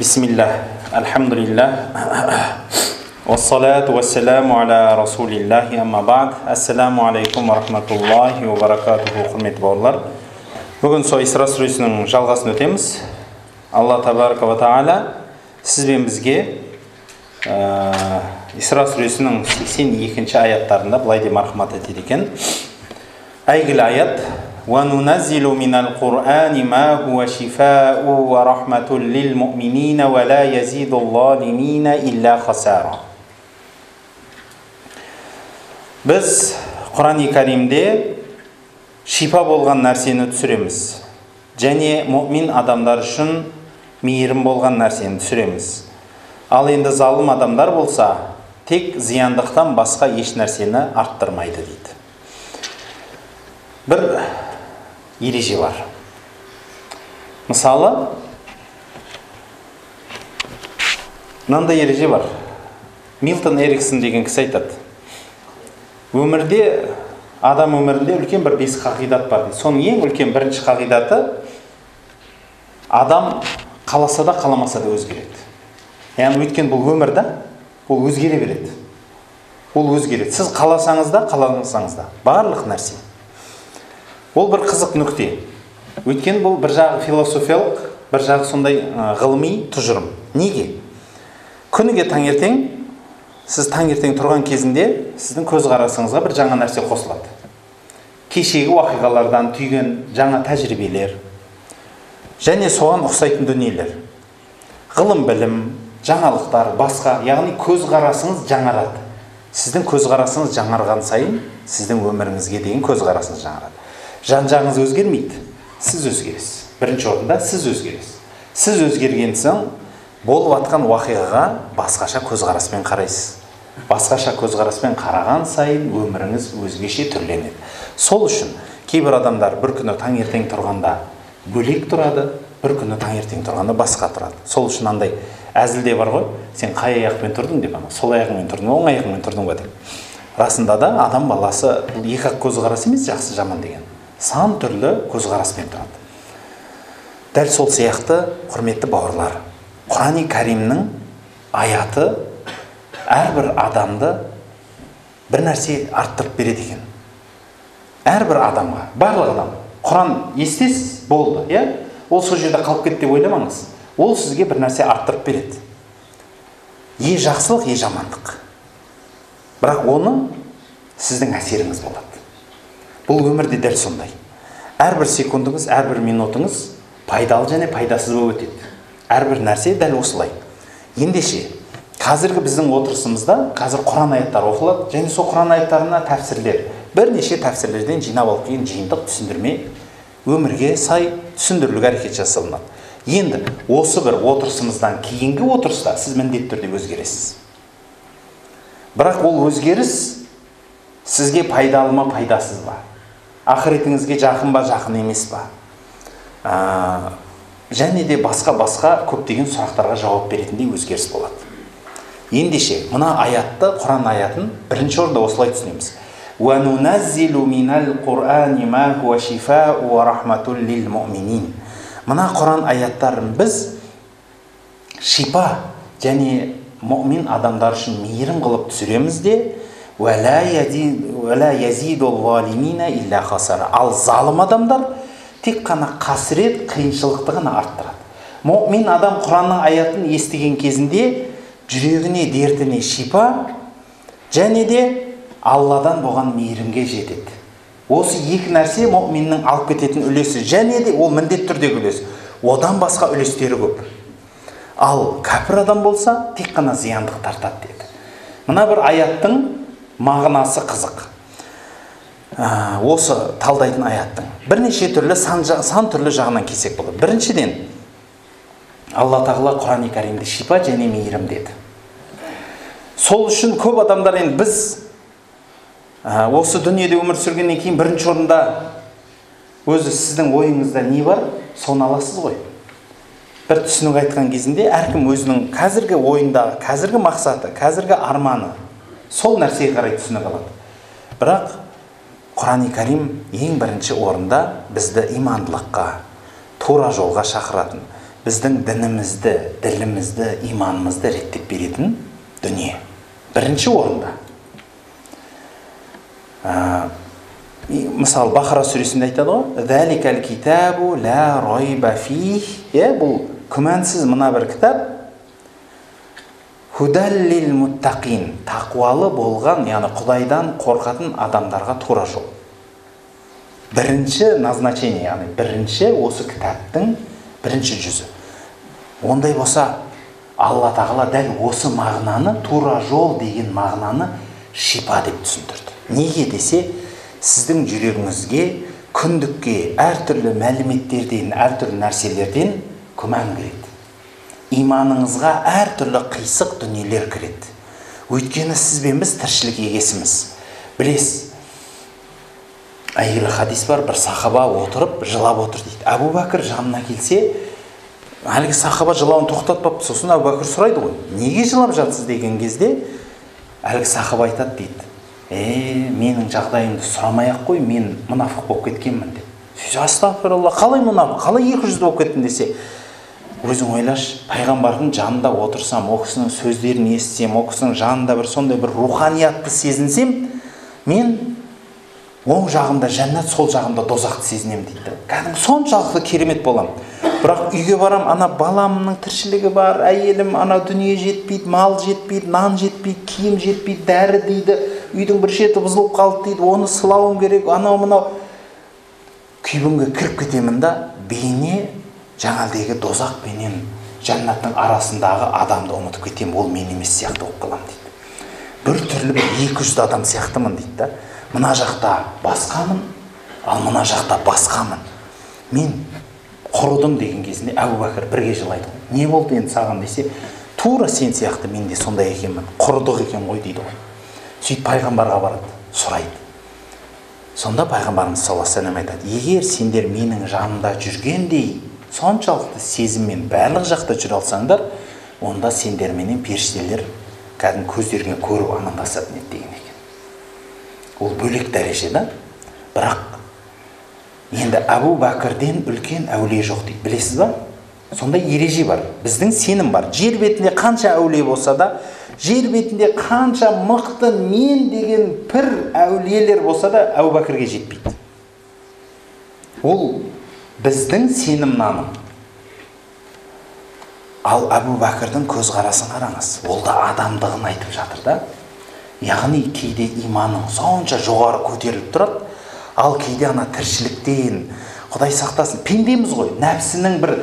Bismillah, alhamdulillah, wassalatu wassalamu ala rasulillahi amma ba'd. Assalamu alaikum wa rahmatullahi wa barakatuhu. Құрметті бауырлар, бүгін сол Исра сүресінің жалғасын өтеміз. Алла табарaka ва таала сізбен бізге Исра сүресінің 82-ші аяттарында былай деп мархамат етеді екен. Әйгілі аят: وَنُنَزِّلُ مِنَ الْقُرْآنِ مَا هُوَ شِفَاءٌ وَرَحْمَةٌ لِلْمُؤْمِنِينَ وَلَا يَزِيدُ الظَّالِمِينَ إِلَّا خَسَارًا. Біз Құран-ы Каримде шипа болған нәрсені түсіреміз, және мұъмин адамдар үшін мейірім болған нәрсені түсіреміз. Ал енді залым адамдар болса, тек зияндықтан басқа еш нәрсені арттырмайды дейді. Бір ереже бар. Мысалы, мынандай ереже бар. Милтон Эриксон деген кісі айтады: өмірде, адам өмірінде үлкен бір 5 қағидат бар дейді. Соның ең үлкен бірінші қағидаты: адам қаласа да қаламаса да өзгереді. Яғни өйткені бұл өмірде ол өзгере береді. Ол өзгереді. Сіз қаласаңыз да, қаламасаңыз да, барлық нәрсе. Ол бір қызық нүкте. Өйткені бұл бір жағы философиялық, бір жағы сондай ғылыми тұжырым. Неге? Күніге таңертең, сіз таңертең тұрған кезінде сіздің көзқарасыңызға бір жаңа нәрсе қосылады. Кешегі уақиғалардан түйген жаңа тәжірибелер және соған ұқсайтын дүниелер. Ғылым, білім, жаңалықтар, басқа, яғни көзқарасыңыз жаңарады. Сіздің көзқарасыңыз жаңарған сайын, сіздің өміріңізге деген көзқарасыңыз жаңарады. Жан-жағыңыз өзгермейді, сіз өзгересіз. Бірінші орында сіз өзгересіз. Сіз өзгерген соң болып атқан уақиғаға басқаша көзқараспен қарайсыз. Басқаша көзқараспен қараған сайын өміріңіз өзгеше түрленеді. Сол үшін кейбір адамдар бір күні таңертең тұрғанда бөлек тұрады, бір күні таңертең тұрғанда басқа тұрады. Сол үшін андай әзілде бар ғой: сен қай аяқпен тұрдың деп, сол аяқпен тұрдың, оң аяқпен тұрдың ба деп. Расында да адам баласы бұл екі көзқарас емес, жақсы жаман деген, сан түрлі көзқараспен тұрады. Дәл сол сияқты, құрметті бауырлар, Құран-ы Каримнің аяты әрбір адамды бір нәрсе арттырып береді екен. Әрбір адамға, барлық адам. Құран естесіз, болды, ол сол жерде қалып кетті деп ойламаңыз. Ол сізге бір нәрсе арттырып береді. Е жақсылық, е жамандық. Бірақ оны сіздің әсеріңіз болады. Бұл өмірде дәл сондай. Әрбір секундыңыз, әрбір минутыңыз пайдалы және пайдасыз болып өтеді. Әрбір нәрсе дәл осылай. Ендеше, қазіргі біздің отырысымызда қазір Құран аяттары оқылады, және сол Құран аяттарына тәпсірлер, бірнеше тәпсірлерден жинап алып келген жиынтық түсіндірме өмірге сай түсіндірілуге әрекет жасалынады. Енді осы бір отырысымыздан кейінгі отырыста сіз міндетті түрде өзгересіз. Бірақ ол өзгеріс сізге пайдалы ма, пайдасыз ба? Ақыретіңізге жақын ба, жақын емес па? Және де басқа көптеген сұрақтарға жауап беретіндей өзгеріс болады. Ендеше, мына аятты, Құран аятын бірінші орында осылай түсінеміз. وَنُنَزِّلُ مِنَ الْقُرْآنِ مَا هُوَ شِفَاءٌ وَرَحْمَةٌ لِلْمُؤْمِنِينَ. Мына Құран аяттарын біз шипа және мұъмин адамдар үшін мейірім қылып түсіреміз де, وَلَا يَزِيدُ الظَّالِمِينَ إِلَّا خَسَارًا. Ал залым адамдар тек қана қасірет, қиыншылықты ғана арттырады. Мұъмин адам Құранның аятын естіген кезінде жүрегіне, дертіне шипа және де Алладан болған мейірімге жетеді. Осы екі нәрсе мұъминнің алып кететін үлесі, және де ол міндетті түрдегі үлес. Одан басқа үлестері көп. Ал кәпір адам болса, тек қана зияндық тартады деді. Мына бір аяттың мағынасы қызық. Осы талдайтын аяттың бірнеше түрлі, сан түрлі жағынан келсек болады. Біріншіден, Алла тағала Құран-ы Каримде шипа және мейірім деді. Сол үшін көп адамдар, енді біз осы дүниеде өмір сүргеннен кейін бірінші орында өзі сіздің ойыңызда не бар, соны аласыз ғой. Бір түсінік айтқан кезінде әркім өзінің қазіргі ойындағы, қазіргі мақсаты, қазіргі арманы, сол нәрсеге қарай түсінік алады. Бірақ Құран-ы Карим ең бірінші орында бізді имандылыққа, тура жолға шақыратын, біздің дінімізді, ділімізді, иманымызды реттеп беретін дүние. Бірінші орында. Мысалы, Бақара сүресінде айтады ғой, «Зәликәл китабу ла райба фих». Бұл күмәнсіз мына бір кітап. «Худаллил муттақин». Тақуалы болған, яғни Құдайдан қорқатын адамдарға тура жол. Бірінші назначение, яғни бірінші осы кітаптың бірінші жүзі. Ондай болса, Алла тағала дәл осы мағынаны, тура жол деген мағынаны шипа деп түсіндірді. Неге десе, сіздің жүрегіңізге, күндікке әртүрлі мәліметтерден, әртүрлі нәрселерден күмән кіреді. Иманыңызға әртүрлі қисық дүниелер кіреді. Өйткені сіз бен біз тіршілік егесіміз. Білесіз, әйгілі хадис бар, бір сахаба отырып, жылап отыр дейді. Әбу Бәкір жанына келсе, әлгі сахаба жылауын тоқтатпапты. Сосын Әбу Бәкір сұрайды ғой, неге жылап жатсыз деген кезде, әлгі сахаба айтады дейді. Менің жағдайымды сұрамай-ақ қой, мен мұнафық болып кеткенмін деп. Астағфиралла, қалай мұнафық, қалай 200 болып кеттім десе, өзің ойлаш, пайғамбардың жанында отырсам, о кісінің сөздерін естісем, о кісінің жанында бір сондай бір руханиятты сезінсем, мен оң жағымда жәннат, сол жағымда дозақты сезінем дейді. Кәдімгі соншалықты керемет болам. Бірақ үйге барам, ана баламның тіршілігі бар, әйелім, ана дүние жетпейді, мал жетпейді, нан жетпейді, киім жетпейді, дәрі дейді, үйдің бір шеті бұзылып қалды дейді, оны сылауым керек, анау-мынау. Күйбіңге кіріп кетемін да, бейне жаңалдегі дозақ пенен жәннаттың арасындағы адамды ұмытып кетем, ол мен емес сияқты болып қалам дейді. Бір түрлі бір 200 адам сияқтымын дейді да. Мына жақта басқамын, ал мына жақта басқамын. Мен құрыдым деген кезінде Әбу Бәкір бірге жылайды. Не болды енді саған десе, тура сен сияқты мен де сондай екенмін, құрыдық екен ғой дейді ғой. Сөйтіп пайғамбарға барады, сұрайды. Сонда пайғамбарымыз саллаллаху алейхи ва саллям айтады, егер сендер менің жанымда жүргендей соншалықты сезіммен барлық жақта жүре алсаңдар, онда сендер менен періштелер кәдімгі көздерге көріп амандасатын еді деген екен. Ол бөлек дәреже да. Бірақ енді Әбу Бәкірден үлкен әулие жоқ дейді. Білесіз ба? Сондай ереже бар. Біздің сенім бар. Жер бетінде қанша әулие болса да, жер бетінде қанша мықты мен деген пір әулиелер болса да, Әбу Бәкірге жетпейді. Ол біздің сенім наным. Ал Әбу Бәкірдің көзқарасын қараңыз. Ол да адамдығын айтып жатыр да. Яғни кейде иманың сонша жоғары көтеріліп тұрады, ал кейде ана тіршіліктен, Құдай сақтасын, пендеміз ғой, нәпсінің бір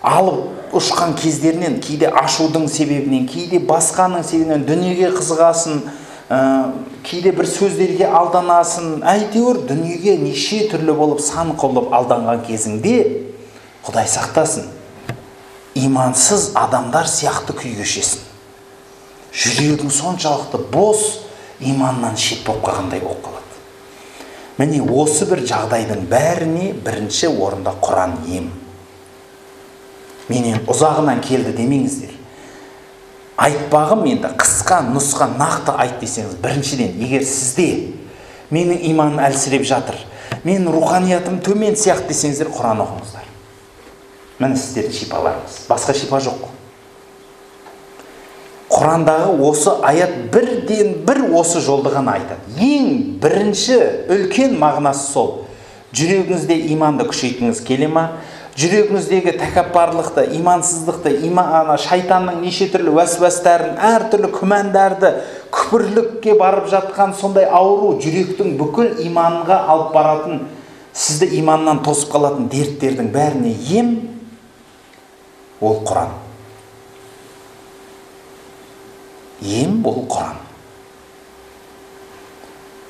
алып ұшқан кездерінен, кейде ашудың себебінен, кейде басқаның себебінен дүниеге қызығасын, кейде бір сөздерге алданасын, әйтеуір дүниеге неше түрлі болып сан қылып алданған кезіңде, Құдай сақтасын, имансыз адамдар сияқты күй кешесің. Жүрегің соншалықты бос, иманнан шет болып қалғандай болып қалады. Міне осы бір жағдайдың бәріне бірінші орында Құран ем. Менен ұзағынан келді демеңіздер. Айтпағым енді қысқа, нұсқа, нақты айт десеңіз, біріншіден, егер сізде менің иманым әлсіреп жатыр, менің руханиятым төмен сияқты десеңіздер, Құран оқыңыздар. Міне сіздердің шипаларыңыз. Басқа шипа жоқ. Құрандағы осы аят бірден бір осы жолды ғана айтады. Ең бірінші үлкен мағынасы сол. Жүрегіңізде иманды күшейтіңіз келе ма? Жүрегіңіздегі тәкаппарлықты, имансыздықты, шайтанның неше түрлі уәсуәстәрін, әртүрлі күмәндарды, күпірлікке барып жатқан сондай ауру, жүректің бүкіл иманға алып баратын, сізді иманнан тосып қалатын дерттердің бәріне ем ол Құран. Ем бұл Құран.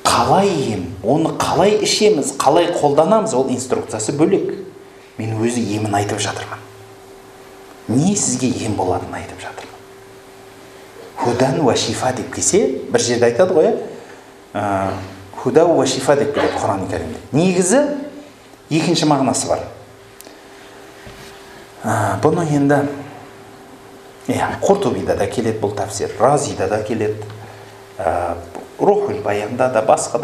Қалай ем, оны қалай ішеміз, қалай қолданамыз, ол инструкциясы бөлек. Мен өзі емін айтып жатырмын. Не сізге ем боларын айтып жатырмын. Худан уа шифа деп келсе, бір жерде айтады ғой, худа уа шифа деп келеді Құран кәрімде. Негізі екінші мағынасы бар. Бұны енді Құртубида да келеді бұл тәфсир, Разида да келеді, Рухул Баянда да, басқа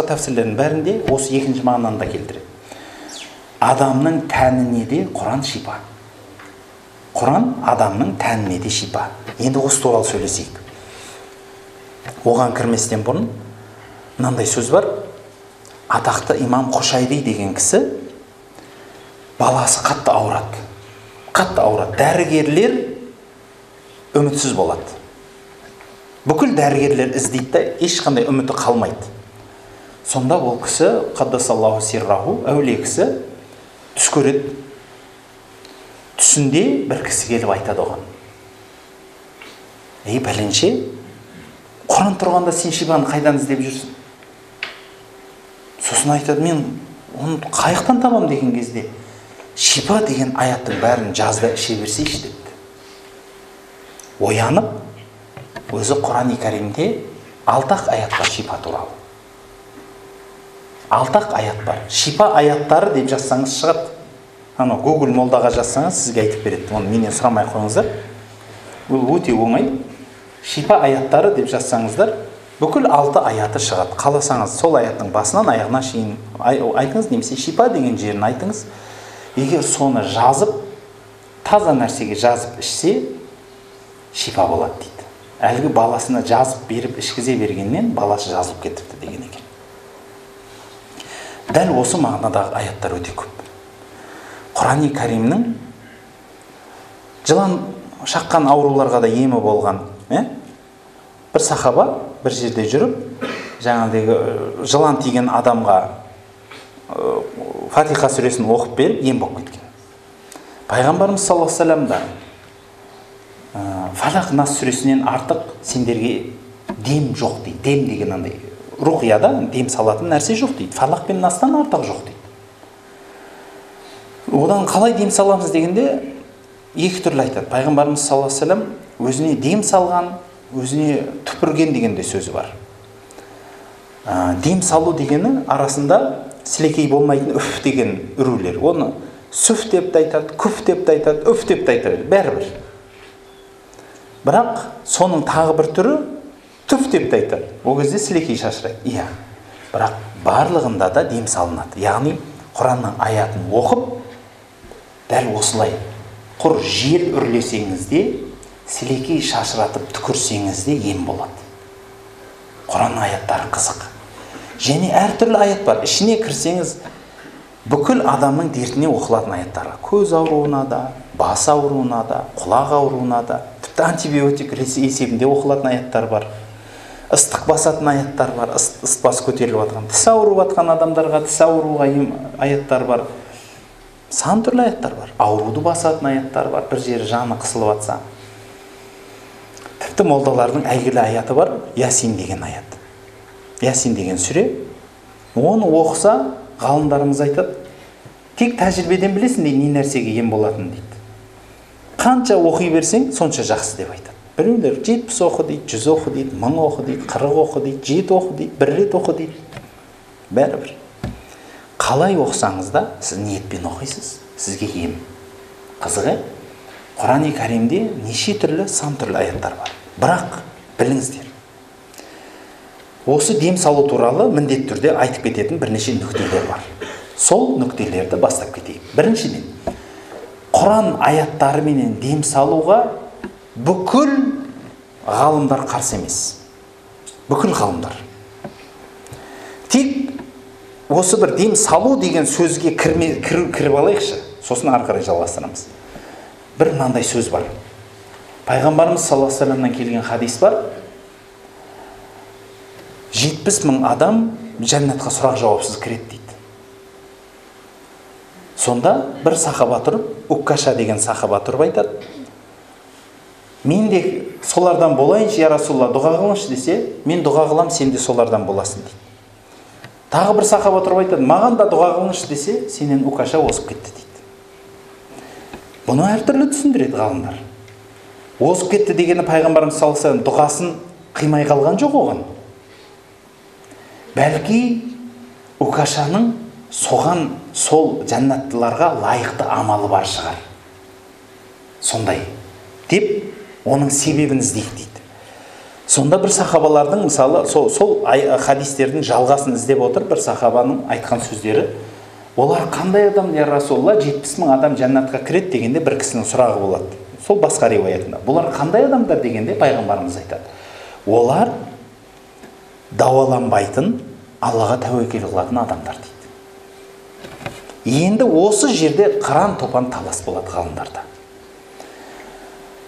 тәфсирлердің бәрінде осы екінші мағынаны да келтіреді. Адамның тәніне де Құран шипа. Құран адамның тәніне де шипа. Енді осы туралы сөйлесейік. Оған кірместен бұрын мынандай сөз бар. Атақты имам Құшайри деген кісі баласы қатты ауырады. Қатты ауырады. Дәрігерлер үмітсіз болады. Бүкіл дәрігерлер іздейді да ешқандай үміті қалмайды. Сонда ол кісі, қаддасаллаху сирраху, әулие кісі түс көреді. Түсінде бір кісі келіп айтады оған. Ей пәленше, Құран тұрғанда сен шипаны қайдан іздеп жүрсің? Сосын айтады, мен оны қайықтан табам деген кезде, шипа деген аяттың бәрін жазда іше берсейші депті. Оянып, өзі Құран-ы Кәрімде 6 аят бар шипа туралы. 6 аят бар. Шипа аяттары деп жазсаңыз шығады. Ана Google молдаға жазсаңыз сізге айтып береді. Оны менен сұрамай қойыңыздар. Бұл өте оңай. Шипа аяттары деп жазсаңыздар, бүкіл 6 аяты шығады. Қаласаңыз сол аяттың басынан аяғына шейін айтыңыз, немесе шипа деген жерін айтыңыз. Егер соны жазып, таза нәрсеге жазып ішсе, шипа болады дейді. Әлгі баласына жазып беріп ішкізе бергеннен баласы жазылып кетіпті деген екен. Дәл осы мағынадағы аяттар өте көп. Құран-ы Кәрімнің жылан шаққан ауруларға да емі болған бір сахаба бір жерде жүріп, жаңағыдегі жылан тиген адамға Фатиха сүресін оқып беріп ем болып кеткен. Пайғамбарымыз саллаллаху алейхи вассалам да Фалақ Нас сүресінен артық сендерге дем жоқ дейді. Дем деген андай рухияда дем салатын нәрсе жоқ дейді. Фалақ пен Настан артық жоқ дейді. Одан қалай дем саламыз дегенде екі түрлі айтады. Пайғамбарымыз саллаллаху алейхи вассалам өзіне дем салған, өзіне түпірген деген де сөзі бар. Дем салу дегені арасында сілекей болмайтын үф деген үрулер. Оны сүф деп те айтады, күф деп те айтады, үф деп те айтады, бәрібір. Бірақ соның тағы бір түрі түф деп те айтады. Ол кезде сілекей шашырайды. Иә. Бірақ барлығында да дем салынады. Яғни Құранның аятын оқып, дәл осылай құр жел үрлесеңізде, сілекей шашыратып түкірсеңізде ем болады. Құранның аяттары қызық. Және әртүрлі аят бар. Ішіне кірсеңіз, бүкіл адамның дертіне оқылатын аяттар. Көз ауруына да, бас ауруына да, құлақ ауруына да, тіпті антибиотик есебінде оқылатын аяттар бар. Ыстық басатын аяттар бар. Ыстық бас көтеріліп жатқан, тіс ауырып жатқан адамдарға тіс ауруға аяттар бар. Сан түрлі аяттар бар. Ауруды басатын аяттар бар. Бір жері жаны қысылып жатса. Тіпті молдалардың әйгілі аяты бар, Ясин деген аят. Ясин деген сүре. Оны оқыса, ғалымдарымыз айтады, тек тәжірибеден білесің де не нәрсеге ем болатын дейді. Қанша оқи берсең, сонша жақсы деп айтады. Біреулер 70 оқы дейді, 100 оқы дейді, 1000 оқы дейді, 40 оқы дейді, 7 оқы дейді, 1 рет оқы дейді. Бәрібір. Қалай оқысаңыз да, сіз ниетпен оқисыз, сізге ем. Қызығы, Құран-ы Кәрімде неше түрлі, сан түрлі аяттар бар. Бірақ біліңіздер, осы дем салу туралы міндетті түрде айтып кететін бірнеше нүктелер бар. Сол нүктелерді бастап кетейік. Біріншіден, Құран аяттарыменен дем салуға бүкіл ғалымдар қарсы емес. Бүкіл ғалымдар. Тек осы бір дем салу деген сөзге кіріп алайықшы, сосын ары қарай жалғастырамыз. Бір мынандай сөз бар. Пайғамбарымыз саллаллаху алейхи вассаламнан келген хадис бар. 70 000 адам жәннатқа сұрақ жауапсыз кіреді дейді. Сонда бір сахаба тұрып, Уккаша деген сахаба тұрып айтады. Мен де солардан болайыншы, я Расулалла, дұға қылыңызшы десе, мен дұға қылам, сен де солардан боласың дейді. Тағы бір сахаба тұрып айтады, маған да дұға қылыңызшы десе, сенен Уккаша озып кетті дейді. Бұны әртүрлі түсіндіреді ғалымдар. Озып кетті дегені Пайғамбарымыз саллаллаху алейхи вассалам дұғасын қимай қалған жоқ оған. Бәлки Уккашаның соған, сол жәннаттыларға лайықты амалы бар шығар. Сондай деп, оның себебін іздейді дейді. Сонда бір сахабалардың, мысалы, сол хадистердің жалғасын іздеп отыр, бір сахабаның айтқан сөздері. Олар қандай адам, я Расулалла, 70 000 адам жәннатқа кіреді дегенде бір кісінің сұрағы болады. сол басқа риуаятында. Бұлар қандай адамдар дегенде пайғамбарымыз айтады. Олар дауаланбайтын, Аллаға тәуекел қылатын адамдар дейді. Енді осы жерде қыран топан талас болады ғалымдарда.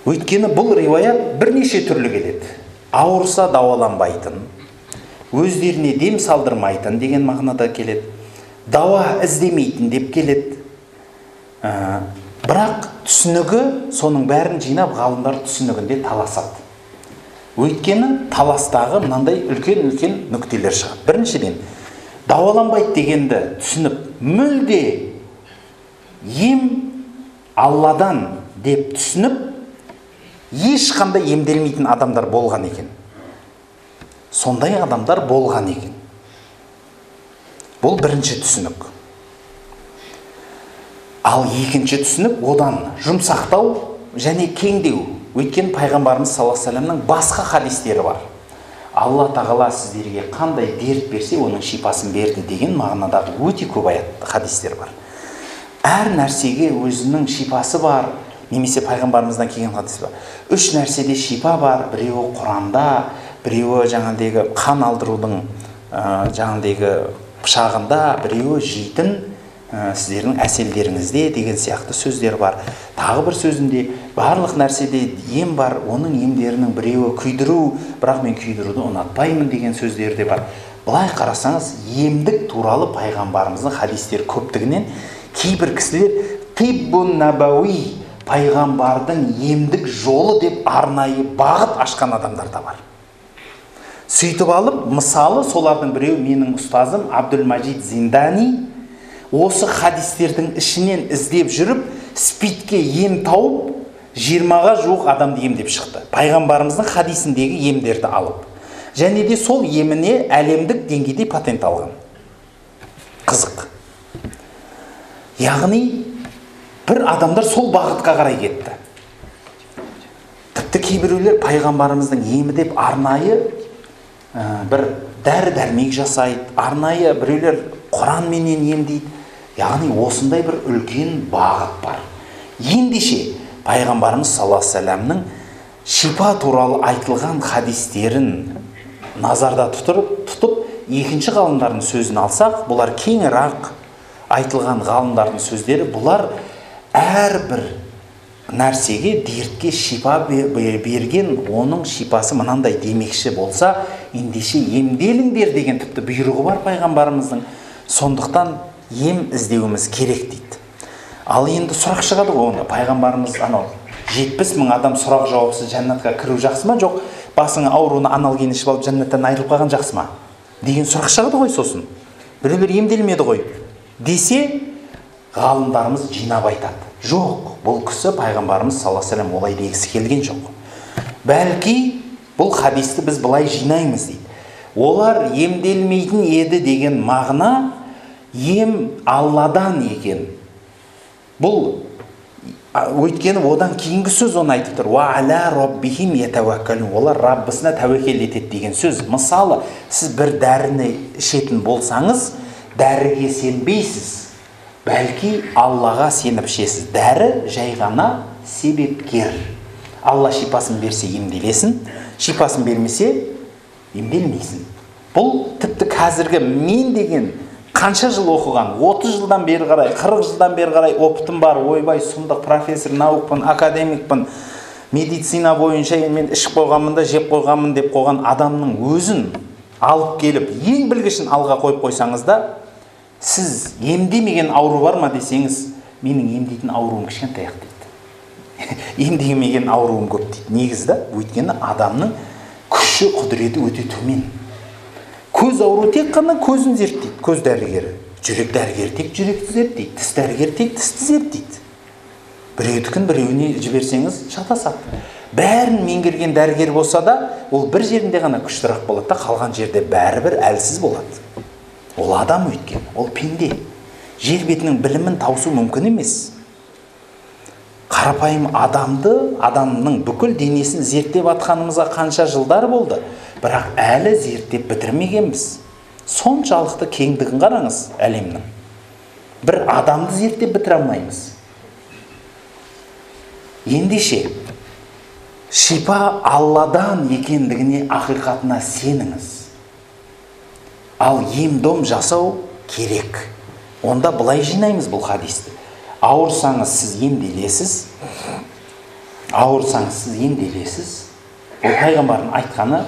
Өйткені бұл риуаят бірнеше түрлі келеді. Ауырса дауаланбайтын, өздеріне дем салдырмайтын деген мағынада келеді. Дауа іздемейтін деп келеді. Бірақ түсінігі соның бәрін жинап ғалымдар түсінігінде таласады. Өйткені таластағы мынандай үлкен нүктелер шығады. Біріншіден, дауаланбайды дегенді түсініп, мүлде ем Алладан деп түсініп, ешқандай емделмейтін адамдар болған екен. Сондай адамдар болған екен. Бұл бірінші түсінік. Ал екінші түсінік одан жұмсақтау және кеңдеу. Өйткені пайғамбарымыз саллаллаху алейхи вассаламның басқа хадистері бар. Алла тағала сіздерге қандай дерт берсе, оның шипасын берді деген мағынадағы өте көп хадистер бар. Әр нәрсеге өзінің шипасы бар, немесе пайғамбарымыздан келген хадис бар. 3 нәрседе шипа бар, біреуі Құранда, біреуі жаңағыдегі қан алдырудың жаңағыдегі пышағында, біреуі жейтін сіздердің әселдеріңізде деген сияқты сөздер бар. Тағы бір сөзінде барлық нәрседе ем бар, оның емдерінің біреуі күйдіру, бірақ мен күйдіруді ұнатпаймын деген сөздер де бар. Былай қарасаңыз, емдік туралы пайғамбарымыздың хадистері көптігінен кейбір кісілер тиббун набауи, пайғамбардың емдік жолы деп арнайы бағыт ашқан адамдар да бар. Сөйтіп алып, мысалы солардың біреуі менің ұстазым Абдул-Маджид Зиндани, осы хадистердің ішінен іздеп жүріп, спидке ем тауып, 20-ға жуық адамды емдеп шықты. Пайғамбарымыздың хадисіндегі емдерді алып. Және де сол еміне әлемдік деңгейде патент алған. Қызық. Яғни, бір адамдар сол бағытқа қарай кетті. Тіпті кейбіреулер пайғамбарымыздың емі деп арнайы бір дәрі-дәрмек жасайды, арнайы біреулер Құранменен емдейді. Яғни осындай бір үлкен бағыт бар. Ендеше пайғамбарымыз саллаллаху алейхи вассаламның шипа туралы айтылған хадистерін назарда тұтып, екінші ғалымдардың сөзін алсақ, бұлар кеңірек айтылған ғалымдардың сөздері, бұлар әрбір нәрсеге, дертке шипа берген, оның шипасы мынандай демекші болса, ендеше емделіңдер деген тіпті бұйрығы бар пайғамбарымыздың. Сондықтан ем іздеуіміз керек дейді. Ал енді сұрақ шығады ғой, пайғамбарымыз 70 000 адам сұрақ жауапсыз жәннатқа кіру жақсы ма, жоқ басыңа ауруына аналген ішіп алып жәннаттан айырылып қалған жақсы ма деген сұрақ шығады ғой. Сосын біреулер емделмеді ғой десе, ғалымдарымыз жинап айтады. Жоқ, бұл кісі пайғамбарымыз саллаллаху алейхи вассалам олай дегісі келген жоқ. Бәлки бұл хадисті біз былай жинаймыз дейді. Олар емделмейтін еді деген мағына ем Алладан екен. Бұл өйткені одан кейінгі сөз оны айтып тұр. Ва аля раббихим ятаваккалун. Олар Раббысына тәуекел етеді деген сөз. Мысалы, сіз бір дәріні ішетін болсаңыз, дәріге сенбейсіз. Бәлки Аллаға сеніп ішесіз. Дәрі жай ғана себепкер. Алла шипасын берсе емделесің, шипасын бермесе емделмейсің. Бұл тіпті қазіргі мен деген қанша жыл оқыған, 30 жылдан бері қарай, 40 жылдан бері қарай опытым бар, ойбай, сұмдық профессор, наукпын, академикпін, медицина бойынша мен ішіп қойғанмын да, жеп қойғанмын деп қойған адамның өзін алып келіп, ең білгішін алға қойып қойсаңыз да, сіз емдемеген ауру бар ма десеңіз, менің емдейтін ауруым кішкентай-ақ дейді. Емдемеген ауруым көп дейді. Негізі да, өйткені адамның күші, құдіреті өте төмен. Көз ауру тек қана көзін зерттейді, көз дәрігері. Жүрек дәрігері тек жүректі зерттейді, тіс дәрігері тек тісті зерттейді. Біреудікін біреуіне жіберсеңіз шатасады. Бәрін меңгерген дәрігер болса да, ол бір жерінде ғана күштірақ болады да, қалған жерде бәрібір әлсіз болады. Ол адам өйткен, ол пенде. Жер бетінің білімін таусу мүмкін емес. Қарапайым адамның бүкіл денесін зерттеп атқанымызға қанша жылдар болды, бірақ әлі зерттеп бітірмегенбіз. Соншалықты кеңдігін қараңыз әлемнің. Бір адамды зерттеп бітіре алмаймыз. Ендеше шипа Алладан екендігіне ақиқатына сеніңіз. Ал ем-дом жасау керек. Онда былай жинаймыз бұл хадисті. Ауырсаңыз сіз емделесіз. Бұл пайғамбардың айтқаны,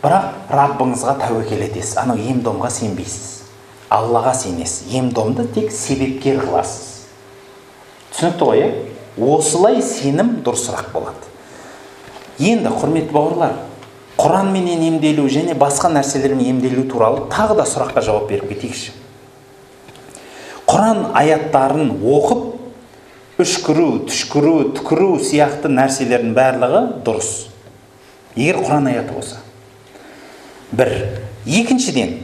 бірақ Раббыңызға тәуекел етесіз. Анау ем-домға сенбейсіз. Аллаға сенесіз. Ем-домды тек себепкер қыласыз. Түсінікті ғой, осылай сенім дұрысырақ болады. Енді, құрметті бауырлар, Құранменен емделу және басқа нәрселермен емделу туралы тағы да сұраққа жауап беріп кетейікші. Құран аяттарын оқып, үшкіру, түшкіру, түкіру сияқты нәрселердің барлығы дұрыс. Егер Құран аяты болса. Бір. Екіншіден,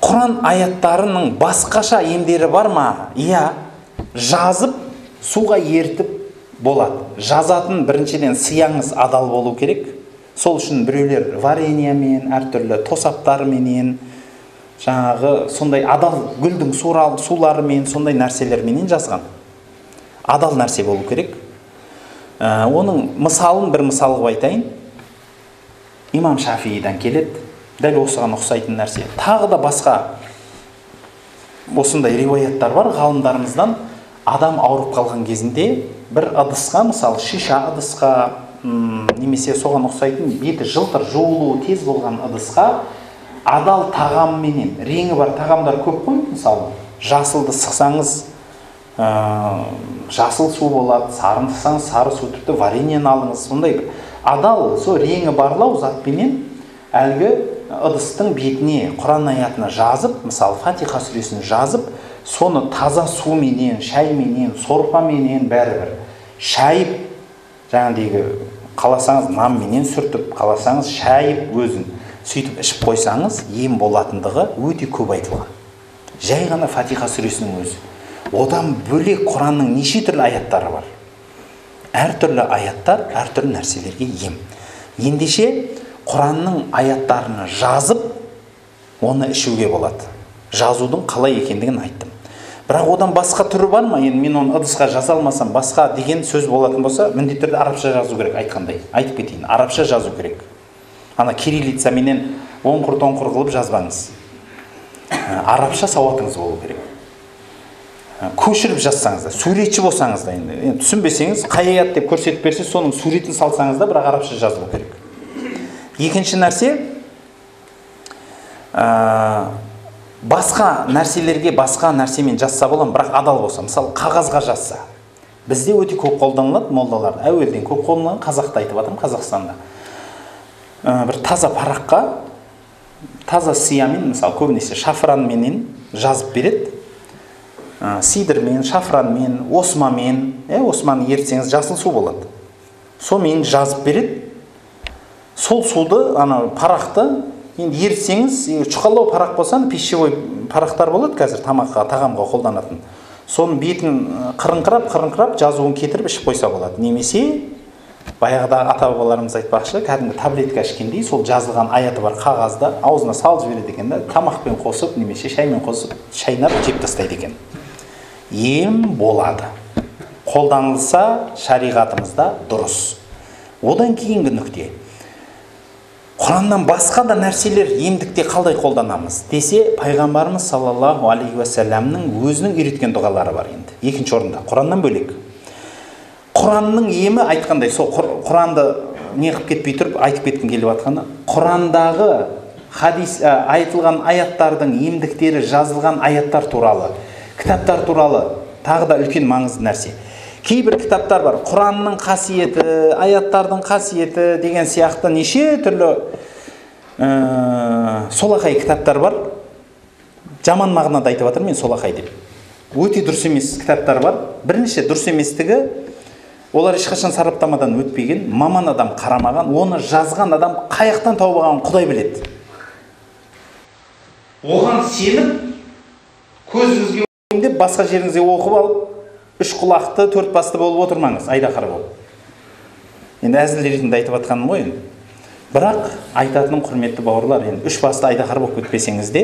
Құран аяттарының басқаша емдері бар ма? Иә, жазып, суға ертіп болады. Жазатын біріншіден сияңыз адал болу керек. Сол үшін біреулер вареньямен, әртүрлі тосаптарменен, жаңағы сондай адал гүлдің суларымен, сондай нәрселерменен жазған. Адал нәрсе болу керек. Оның мысалын бір мысал қылып айтайын. Имам Шафиидан келеді. Дәл осыған ұқсайтын нәрсе. Тағы да басқа осындай риуаяттар бар ғалымдарымыздан. Адам ауырып қалған кезінде бір ыдысқа, мысалы шиша ыдысқа, немесе соған ұқсайтын беті жылтыр жуылуы тез болған ыдысқа адал тағамменен, реңі бар тағамдар көп қой, мысалы жасылды сықсаңыз жасыл су болады, сарын сықсаңыз сары су, тіпті вареньені алыңыз, сондай бір адал, сол реңі барлау затпенен әлгі ыдыстың бетіне Құран аятына жазып, мысалы Фатиха сүресін жазып, соны таза суменен, шайменен, сорпаменен бәрібір шайып, жаңағыдегі қаласаңыз намменен сүртіп, қаласаңыз шайып өзін сөйтіп ішіп қойсаңыз, ем болатындығы өте көп айтылған. Жай ғана Фатиха сүресінің өзі. Одан бөлек Құранның неше түрлі аяттары бар. Әртүрлі аяттар, әртүрлі нәрселерге ем. Ендеше Құранның аяттарını жазып, оны ішуге болады. Жазудың қалай екендігін айттым. Бірақ одан басқа түрі бар ма? Енді мен оны ыдысқа жаза алмасам, басқа деген сөз болатын болса, міндетті түрде арабша жазу керек, айтқандай. Айтып кетейін, арабша жазу керек. Ана кириллицаменен оңқыр-тоңқыр қылып жазбаңыз. Арабша сауатыңыз болу керек. Көшіріп жазсаңыз да, суретші болсаңыз да, енді түсінбесеңіз, қай аят деп көрсетіп берсе, соның суретін салсаңыз да, бірақ арабша жазылу керек. Екінші нәрсе, басқа нәрселерге басқа нәрсемен жазса болам, бірақ адал болса, мысалы қағазға жазса. Бізде өте көп қолданылады, молдалар. Әуелден көп қолданылған, қазақта айтып жатырмын, Қазақстанда. Бір таза параққа, таза сиямен, мысалы көбінесе шафранменен жазып береді. Сидырмен, шафранмен, осмамен, османы ертсеңіз жасыл су болады. Сонымен жазып береді. Сол суды, парақты енді ертсеңіз, шұқалау парақ болса, пищевой парақтар болады қазір тамаққа, тағамға қолданатын. Соның бетін қырыңқырап, жазуын кетіріп ішіп қойса болады. Немесе, баяғыда ата-бабаларымыз айтпақшы, кәдімгі таблетка ішкендей, сол жазылған аяты бар қағазда аузына салып жібереді екен, тамақпен қосып, немесе шаймен қосып, шайнап жеп тастайды екен. Ем болады. Қолданылса шариғатымызда дұрыс. Одан кейінгі нүкте. Құраннан басқа да нәрселер емдікте қалай қолданамыз десе, пайғамбарымыз саллаллаху алейхи уассаламның өзінің үйреткен дұғалары бар енді. Екінші орында, Құраннан бөлек. Құранның емі айтқандай, сол Құранды неғып кетпей тұрып айтып кеткім келіп жатқаны, Құрандағы айтылған аяттардың емдіктері жазылған аяттар туралы, кітаптар туралы тағы да үлкен маңызды нәрсе. Кейбір кітаптар бар, Құранның қасиеті, аяттардың қасиеті деген сияқты неше түрлі солақай кітаптар бар. Жаман мағынада айтып жатырмын мен солақай деп. Өте дұрыс емес кітаптар бар. Бірінші дұрыс еместігі, олар ешқашан сараптамадан өтпеген, маман адам қарамаған, оны жазған адам қаяқтан тауып алғанын Құдай біледі. Оған сеніп, көзіңізге деп басқа жеріңізге оқып алып, үш құлақты, төрт басты болып отырмаңыз, айдақар болып. Енді әзіл ретінде айтып жатқаным ғой енді. Бірақ айтатыным құрметті бауырлар, енді үш басты айдақар болып кетпесеңіз де,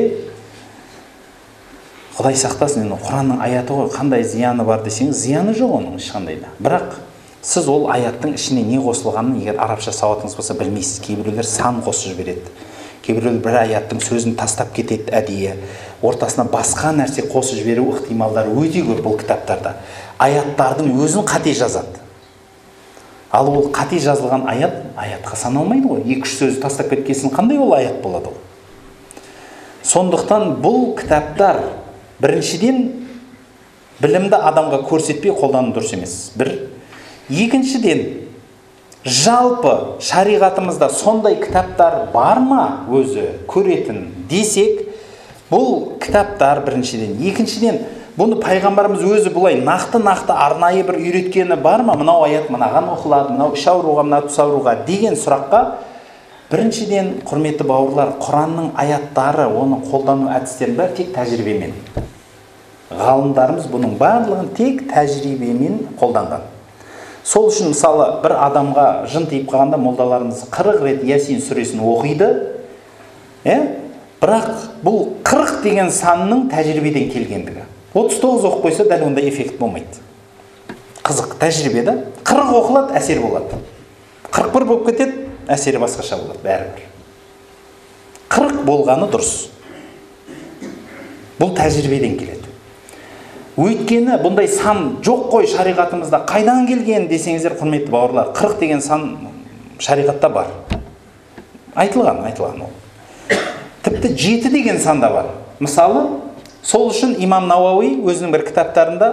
Құдай сақтасын, енді Құранның аяты ғой, қандай зияны бар десеңіз, зияны жоқ оның ешқандай да. Бірақ Сіз ол аяттың ішіне не қосылғанын егер арабша сауатыңыз болса білмейсіз. Кейбіреулер сан қосып жібереді. Кейбіреулер бір аяттың сөзін тастап кетеді әдейі. Ортасына басқа нәрсе қосып жіберу ықтималдары өте көп бұл кітаптарда. Аяттардың өзін қате жазады. Ал ол қате жазылған аятқа саналмайды ғой. 2-3 сөз тастап кеткесін қандай ол аят болады ол? Сондықтан бұл кітаптар біріншіден білімді адамға көрсетпей қолдану дұрыс емес. Бір. Екіншіден, жалпы шариғатымызда сондай кітаптар бар ма өзі көретін десек, бұл кітаптар біріншіден. Екіншіден, бұны пайғамбарымыз өзі бұлай нақты арнайы бір үйреткені бар ма? Мынау аят мынаған оқылады, мынау іш ауруға, мынау түс ауруға деген сұраққа біріншіден, құрметті бауырлар, Құранның аяттары, оның қолдану әдістерін бәрі тек тәжірибемен. Ғалымдарымыз бұның барлығын тек тәжірибемен қолданған. Сол үшін мысалы бір адамға жын тиіп қалғанда молдаларымыз 40 рет Ясин сүресін оқиды. Бірақ бұл 40 деген санның тәжірибеден келгендігі. 39 оқып қойса дәл ондай эффект болмайды. Қызық тәжірибеде 40 оқылады, әсер болады. 41 болып кетеді, әсері басқаша болады бәрібір. 40 болғаны дұрыс. Бұл тәжірибеден келеді. Өйткені бұндай сан жоқ қой шариғатымызда. Қайдан келген десеңіздер, құрметті бауырлар, 40 деген сан шариғатта бар. Айтылған ол. Тіпті 7 деген сан да бар. Мысалы, сол үшін имам Науауи өзінің бір кітаптарында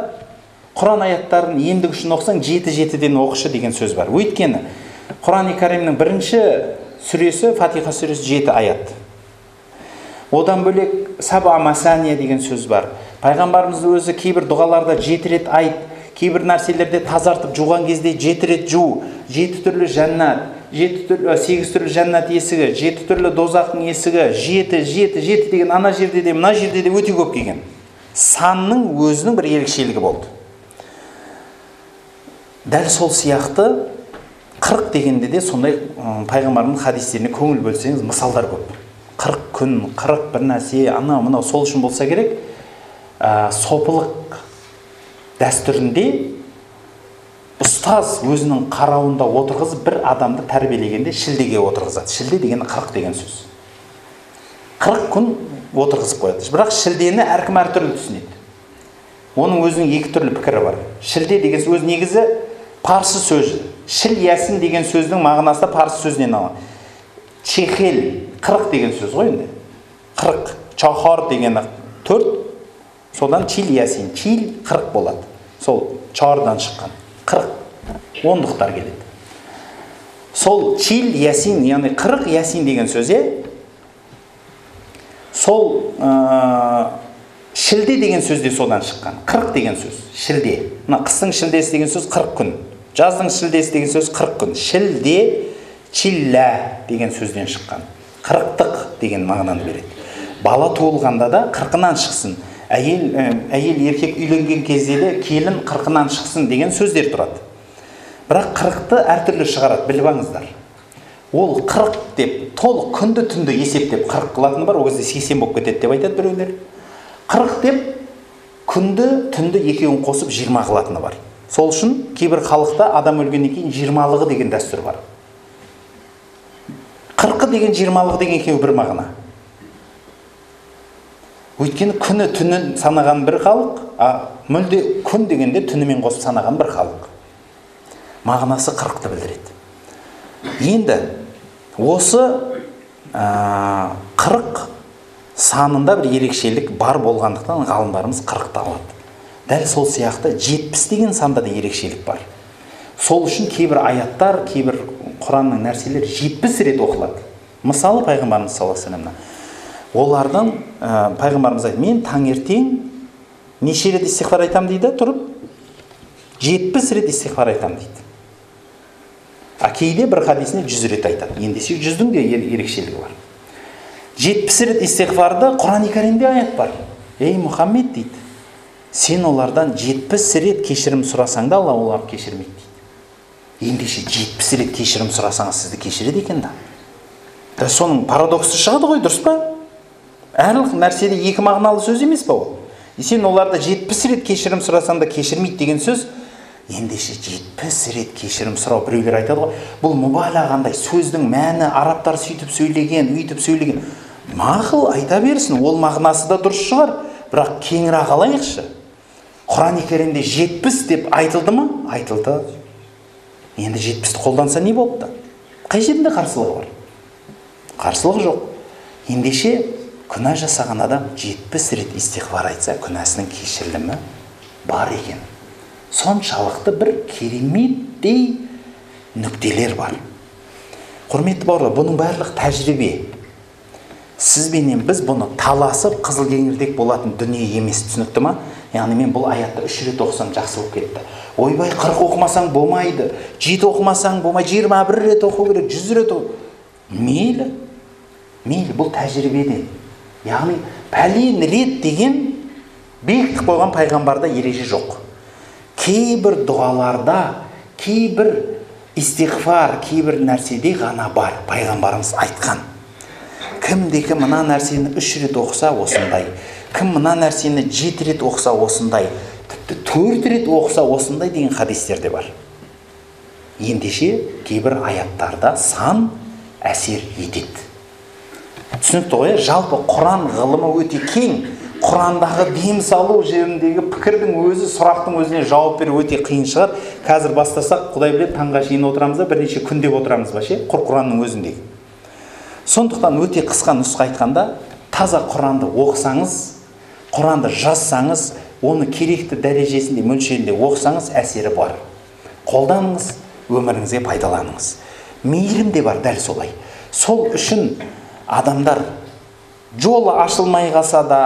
Құран аяттарын ендігі үшін оқысаң 7-7-ден оқышы деген сөз бар. Өйткені Құран-ы Кәрімнің бірінші сүресі, Фатиха сүресі 7 аят. Одан бөлек Саба Масания деген сөз бар. Пайғамбарымыз өзі кейбір дұғаларда 7 рет айт, кейбір нәрселерде тазартып жуған кезде 7 рет жу, 7 түрлі жәннат, 8 түрлі жәннат есігі, 7 түрлі дозақтың есігі, 7 деген ана жерде де, мына жерде де өте көп келген. Санның өзінің бір ерекшелігі болды. Дәл сол сияқты 40 дегенде де сондай пайғамбарымның хадистеріне көңіл бөлсеңіз мысалдар көп. 40 күн, 40 бір нәрсе, мынау сол үшін болса керек. Сопылық дәстүрінде ұстаз өзінің қарауында отырғызып бір адамды тәрбиелегенде шілдеге отырғызады. Шілде деген 40 деген сөз. 40 күн отырғызып қояды. Бірақ шілдені әркім әртүрлі түсінеді. Оның өзінің 2 түрлі пікірі бар. Шілде деген сөз негізі парсы сөзі. Шіл ясин деген сөздің мағынасы парсы сөзінен алынған. Чехел 40 деген сөз ғой енді. 40, чахар деген 4, содан чил ясин, чил 40 болады. Сол чардан шыққан 40 ондықтар келеді. Сол чил ясин, яғни 40 ясин деген сөзе, сол шілде деген сөзде содан шыққан. 40 деген сөз, шілде. Мына қыстың шілдесі деген сөз 40 күн. Жаздың шілдесі деген сөз 40 күн. Шілде, чилля деген сөзден шыққан. 40-тық деген мағынаны береді. Бала туылғанда да 40-нан шықсын. Әйел еркек үйленген кезде де келін 40-нан шықсын деген сөздер тұрады. Бірақ 40-ты әртүрлі шығарады, біліп алыңыздар. Ол 40 деп, толық күнді түнді есептеп 40 қылатыны бар, о кезде 80 болып кетеді деп айтады біреулер. 40 деп, күнді түнді екеуін қосып 20 қылатыны бар. Сол үшін кейбір халықта адам өлгеннен кейін 20-лығы деген дәстүр бар. 40 деген 20-лығы деген екеуі бір мағына. Өйткені күні түнін санаған бір халық, мүлде күн дегенде түнімен қосып санаған бір халық. Мағынасы 40-ты білдіреді. Енді осы 40 санында бір ерекшелік бар болғандықтан ғалымдарымыз 40-ты алады. Дәл сол сияқты 70 деген санда да ерекшелік бар. Сол үшін кейбір аяттар, кейбір Құранның нәрселері 70 рет оқылады. Мысалы пайғамбарымыз саллаллаху алейхи вассалам, олардың пайғамбарымыз айтты, мен таңертең неше рет истиғфар айтам дейді, тұрып 70 рет истиғфар айтам дейді. Кейде бір хадисінде 100 рет айтады. Ендеше 100-дің де ерекшелігі бар. 70 рет истиғфарды Құран-ы Кәрімде аят бар. Ей Мұхаммед дейді, сен олардан 70 рет кешірім сұрасаң да, Алла оларды кешірмейді дейді. Ендеше 70 рет кешірім сұрасаңыз сізді кешіреді екен да. Соның парадоксы шығады ғой, дұрыс па? Әрлік нәрседе екі мағыналы сөз емес па ол? Сен оларда 70 рет кешірім сұрасаң да кешірмейді деген сөз, ендеше 70 рет кешірім сұрау. Біреулер айтады ғой, бұл мұбалағандай сөздің мәні, арабтар сөйтіп сөйлеген, өйтіп сөйлеген. Мақұл, айта берсін, ол мағынасы да дұрыс шығар, бірақ кеңірек алайықшы. Құран-ы Керимде 70 деп айтылды ма? Айтылды. Енді 70-ті қолданса не болыпты? Қай жерінде қарсылығы бар? Қарсылық жоқ. Ендеше күнә жасаған адам 70 рет истиғфар айтса, күнәсінің кешірілімі бар екен. Соншалықты бір кереметтей нүктелер бар. Құрметті бауырлар, бұның барлық тәжірибе. Сізбенен біз бұны таласып қызыл кеңірдек болатын дүние емес, түсінікті ма? Яғни мен бұл аятты 3 рет оқысам жақсы болып кетті. Ойбай, 40 оқымасаң болмайды, 7 оқымасаң болмайды, 21 рет оқу керек, 100 рет оқу. Мейлі, бұл тәжірибеден. Яғни пәлен рет деген бекітіп қойған пайғамбарда ереже жоқ. Кейбір дұғаларда, кейбір истиғфар, кейбір нәрседе ғана бар. Пайғамбарымыз айтқан. Кімде-кім мына нәрсені 3 рет оқыса осындай, кім мына нәрсені 7 рет оқыса осындай, тіпті 4 рет оқыса осындай деген хадистерде бар. Ендеше кейбір аяттарда сан әсер етеді. Түсінікті ғой, жалпы Құран ғылымы өте кең. Құрандағы дем салу жеріндегі пікірдің өзі, сұрақтың өзіне жауап беру өте қиын шығар. Қазір бастасақ, Құдай біледі, таңға шейін отырамыз да, бірнеше күнде отырамыз ба ше, Құранның өзіндегі. Сондықтан өте қысқа нұсқа айтқанда, таза Құранды оқысаңыз, Құранды жазсаңыз, оны керекті дәрежесінде, мөлшерінде оқысаңыз, әсері бар. Қолданыңыз, өміріңізге пайдаланыңыз. Мейірім де бар дәл солай. Сол үшін адамдар жолы ашылмай қалса да,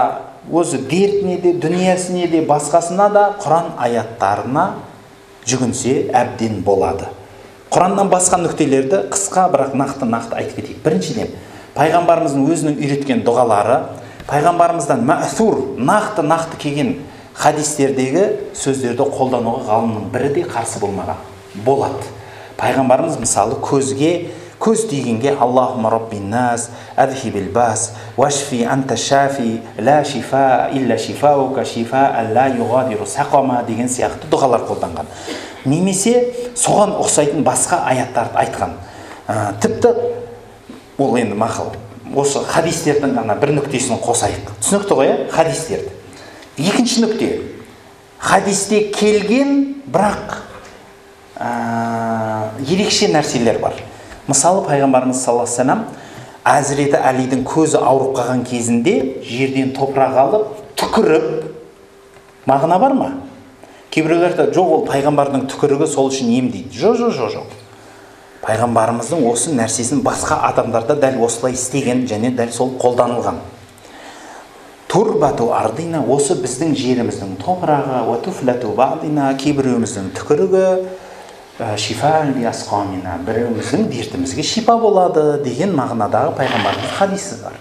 өзі дертіне де, дүниесіне де, басқасына да Құран аяттарына жүгінсе әбден болады. Құраннан басқа нүктелерді қысқа бірақ нақты айтып кетейік. Біріншіден, пайғамбарымыздың өзінің үйреткен дұғалары, пайғамбарымыздан мәъсур, нақты келген хадистердегі сөздерді қолдануға ғалымның бірі де қарсы болмаған. Болады. Пайғамбарымыз мысалы көз тигенге Аллахумма раббин нас, адхибил бас, вашфи анта шафи, ла шифа илля шифаука, шифа алла юғадиру сақама деген сияқты дұғалар қолданған. Немесе соған ұқсайтын басқа аяттарды айтқан. Тіпті ол енді мақұл. Осы хадистердің ғана бір нүктесін қосайық. Түсінікті ғой, хадистерді. Екінші нүкте. Хадисте келген, бірақ ерекше нәрселер бар. Мысалы, пайғамбарымыз саллаллаху алейхи вассалам Әзіреті Әлидің көзі ауырып қалған кезінде жерден топырақ алып, түкіріп, мағына бар ма? Кейбіреулер жоқ, ол пайғамбардың түкірігі сол үшін ем дейді. Жоқ. Пайғамбарымыздың осы нәрсесін басқа адамдарда дәл осылай істеген және дәл сол қолданылған. Турбату ардина, осы біздің жеріміздің топырағы, уатуфлату бадина, кейбіреуіміздің түкірігі, шифа'n ли асқамина, біреуіміздің дертімізге шипа болады деген мағынадағы пайғамбарымыз хадисі бар.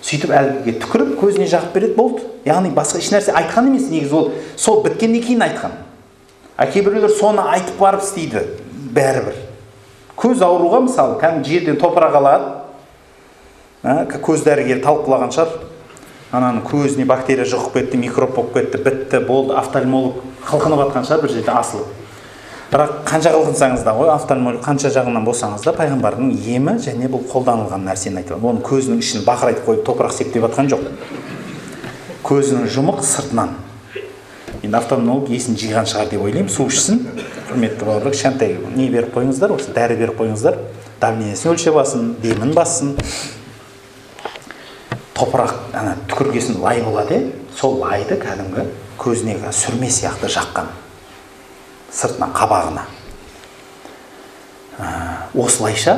Сөйтіп әлгіге түкіріп көзіне жағып береді, болды. Яғни басқа ешнәрсе айтқан емес, негізі ол сол біткеннен кейін айтқан. Кейбіреулер соны айтып барып істейді, бәрібір. Көз ауруға мысалы, кәдімгі жерден топырақ алады, көз дәрігері талқылаған шығар, ананың көзіне бактерия жұғып кетті, микроб болып кетті, бітті, болды, офтальмолог қылқынып жатқан шығар бір жерде асылып. Бірақ қанша қылқынсаңыз да ғой, офтальмолог қанша жағынан болсаңыз да, пайғамбардың емі және бұл қолданылған нәрсені айтып. Оның көзінің ішін бақырайтып қойып топырақ септеп жатқан жоқ. Көзінің жұмық сыртынан. Енді офтальмолог есін жиған шығар деп ойлаймын, су ішсін. Құрметті бауырлар, кішкентай не беріп қойыңыздар, осы дәрі беріп қойыңыздар. Давлениесін өлшеп алсын, демін бассын. Топырақ түкіргесін лай болады, сол лайды кәдімгі көзіне сүрме сияқты жаққан. Сыртынан, қабағына. Осылайша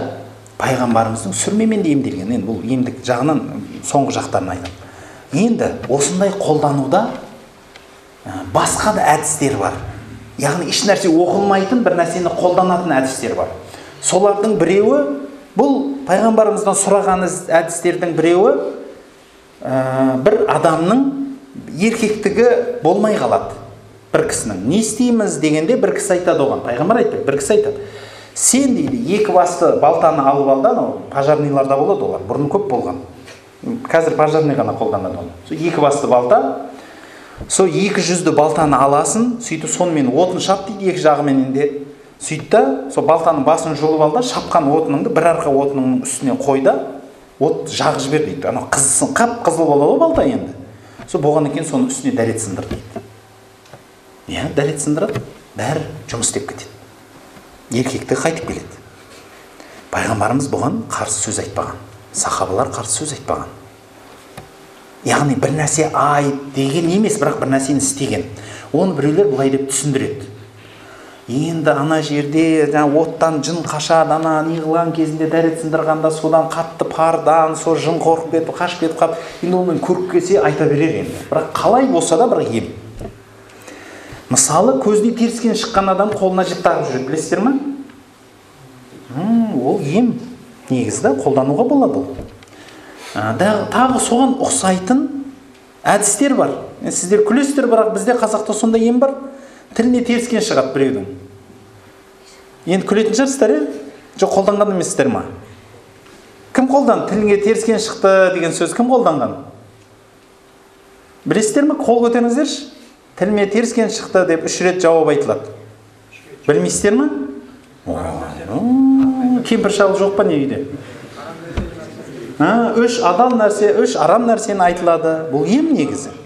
пайғамбарымыздың сүрмемен де емделген. Енді бұл емдік жағынан соңғы жақтарын айтам. Енді осындай қолдануда басқа да әдістер бар. Яғни еш нәрсе оқылмайтын бір нәрсені қолданатын әдістер бар. Солардың біреуі, бұл пайғамбарымыздан сұраған әдістердің біреуі, бір адамның еркектігі болмай қалады. Бір кісінің не істейміз дегенде бір кісі айтады оған. Пайғамбар айтпайды, бір кісі айтады. Сен дейді, екі басты балтаны алып алды, пожарныйларда болады олар, бұрын көп болған. Қазір пожарный ғана қолданады оны. Екі басты балта, сол екі жүзді балтаны аласың, сөйтіп сонымен отын шап дейді, екі жағымен де. Сөйт та, сол балтаның басын жұлып ал да, шапқан отыныңды бір арқа отыныңның үстіне қой да, от жағып жібер дейді. Анау қызсын, қап-қызыл болады балта енді. Сол болғаннан кейін соның үстіне дәрет сындыр дейді. Иә, дәрет сындырады, бәрі жұмыс істеп кетеді. Еркекті қайтып келеді. Пайғамбарымыз бұған қарсы сөз айтпаған. Сахабалар қарсы сөз айтпаған. Яғни бір нәрсе айып деген емес, бірақ бір нәрсені істеген. Оны біреулер бұлай деп түсіндіреді. Енді ана жерде оттан жын қашады, ана неғылған кезінде дәрет сындырғанда содан қатты пардан, сол жын қорқып кетіп, қашып кетіп қалып, енді оны көріп келсе айта берер енді. Бірақ қалай болса да бір ем. Мысалы, көзіне теріскен шыққан адам қолына жіп тағып жүреді, білесіздер ме? Ол ем. Негізді қолдануға болады ол. Тағы соған ұқсайтын әдістер бар. Сіздер күлесіздер, бірақ бізде қазақта сондай ем бар. Тіліне теріскен шығады біреудің. Енді күлетін шығарсыздар, жоқ қолданған емессіздер ма? Кім қолданды? Тіліңе теріскен шықты деген сөз кім қолданған? Білесіздер ме? Қол көтеріңіздерші. Тіліме теріскен шықты деп 3 рет жауап айтылады. Білмейсіздер ме? Кемпір шал жоқ па не үйде? 3 адал нәрсе, 3 арам нәрсені айтылады. Бұл ем негізі.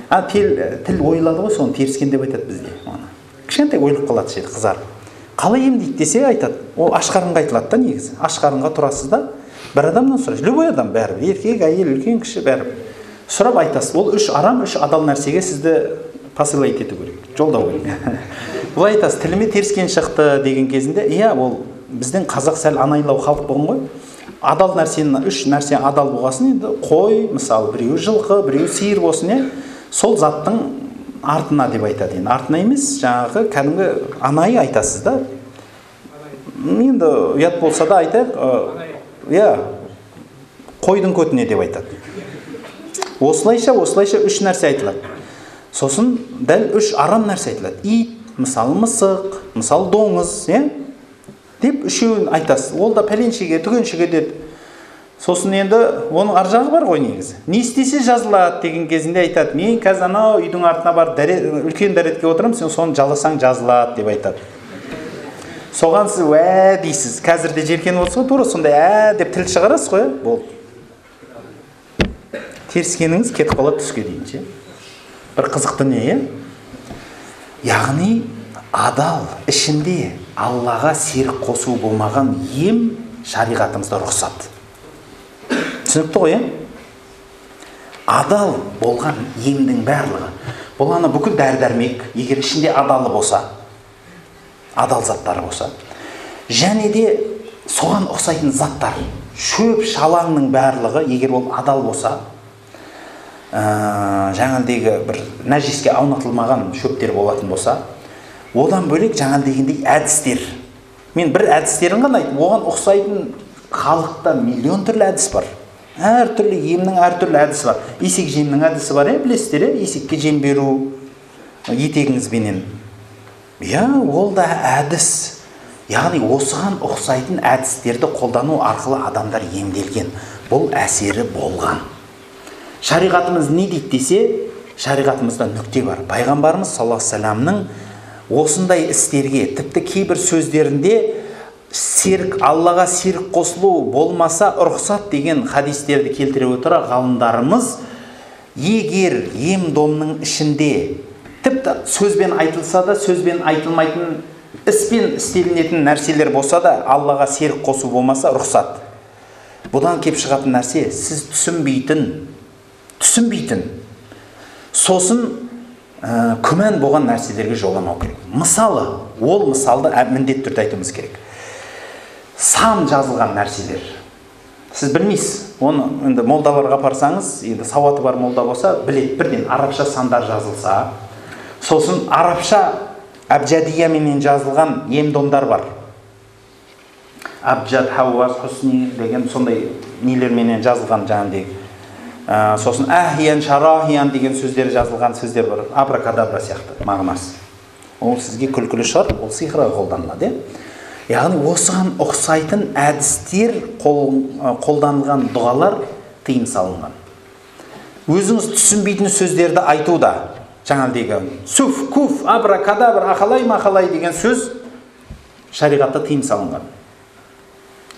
Тіл ойлады ғой, соны теріскен деп айтады бізде. Кішкентай ойлып қалады жері қызар. Қалай емдейді десе айтады. Ол ашқарынға айтылады да негізі. Ашқарынға тұрасыз да, бір адамнан сұрайсыз. Любой адам бәрі, еркек, әйел, үлкен, кіші бәрі. Сұрап айтасыз. Ол 3 арам, 3 адал нәрсеге сізді посылать ету керек, жолдау керек. Бұл айтасыз, тіліме теріскен шықты деген кезінде, иә, ол біздің қазақ сәл анайлау халық болған ғой. Адал нәрсені, 3 нәрсе адал болғасын, енді қой, мысалы, біреу жылқы, біреу сиыр болсын, иә. Сол заттың артына деп айтады. Енді артына емес, жаңағы кәдімгі анайы айтасыз да. Енді ұят болса да айтайық, иә, қойдың көтіне деп айтады. Осылайша 3 нәрсе айтылады. Сосын дәл 3 арам нәрсе айтылады. Ит, мысалы мысық, мысалы доңыз, иә? Деп 3-еуін айтасыз. Ол да пәленшеге, түгеншеге деді. Сосын енді оның ар жағы бар ғой негізі. Не істесе жазылады деген кезінде айтады. Мен қазір анау үйдің артына бар үлкен дәретке отырамын, сен соны жаласаң жазылады деп айтады. Соған сіз дейсіз. Қазір де жеркен болса, тура сондай деп тіл шығарасыз ғой, болды. Теріскеніңіз кетіп қалады түске дейінше. Бір қызықты не, иә? Яғни адал ішінде Аллаға серік қосу болмаған ем шариғатымызда рұқсат. Түсінікті ғой, адал болған емдің барлығы. Бұл ана бүкіл дәрі-дәрмек, егер ішінде адалы болса, адал заттары болса, және де соған ұқсайтын заттар, шөп шалаңның барлығы, егер ол адал болса, жаңағыдегі бір нәжиске аунатылмаған шөптер болатын болса, одан бөлек жаңағыдегіндей әдістер. Мен бір әдістерін ғана айтып, оған ұқсайтын халықта миллион түрлі әдіс бар. Әр түрлі емнің әр түрлі әдісі бар. Есек жемнің әдісі бар, білесіздер, есекке жем беру етегіңізбенен. Иә, ол да әдіс. Яғни осыған ұқсайтын әдістерді қолдану арқылы адамдар емделген. Бұл әсері болған. Шариғатымыз не дейді десе, шариғатымызда нүкте бар. Пайғамбарымыз саллаллаху алейхи вассаламның осындай істерге, тіпті кейбір сөздерінде серік, Аллаға серік қосылу болмаса рұқсат деген хадистерді келтіре отыра ғалымдарымыз, егер ем-домның ішінде тіпті сөзбен айтылса да, сөзбен айтылмайтын, іспен істелінетін нәрселер болса да, Аллаға серік қосу болмаса рұқсат. Бұдан кеп шығатын нәрсе, сіз түсінбейтін, сосын күмән болған нәрселерге жоламау керек. Мысалы, ол мысалды міндетті түрде айтуымыз керек. Сан жазылған нәрселер. Сіз білмейсіз, оны енді молдаларға апарсаңыз, енді сауаты бар молда болса, біледі, бірден арабша сандар жазылса, сосын арабша әбжадияменен жазылған ем-домдар бар. Абжад, Хауаз, Хусни деген сондай нелерменен жазылған жаңағыдегі. Сосын әхиян, шарахиян деген сөздер жазылған сөздер бар. Абракадабра сияқты мағынасы. Ол сізге күлкілі шығар, ол сиқырға қолданылады. Яғни осыған ұқсайтын әдістер, қолданылған дұғалар тыйым салынған. өзіңіз түсінбейтін сөздерді айтуда, жаңағыдегі суф, куф, абра, кадабр, ақалай, мақалай деген сөз шариғатта тыйым салынған.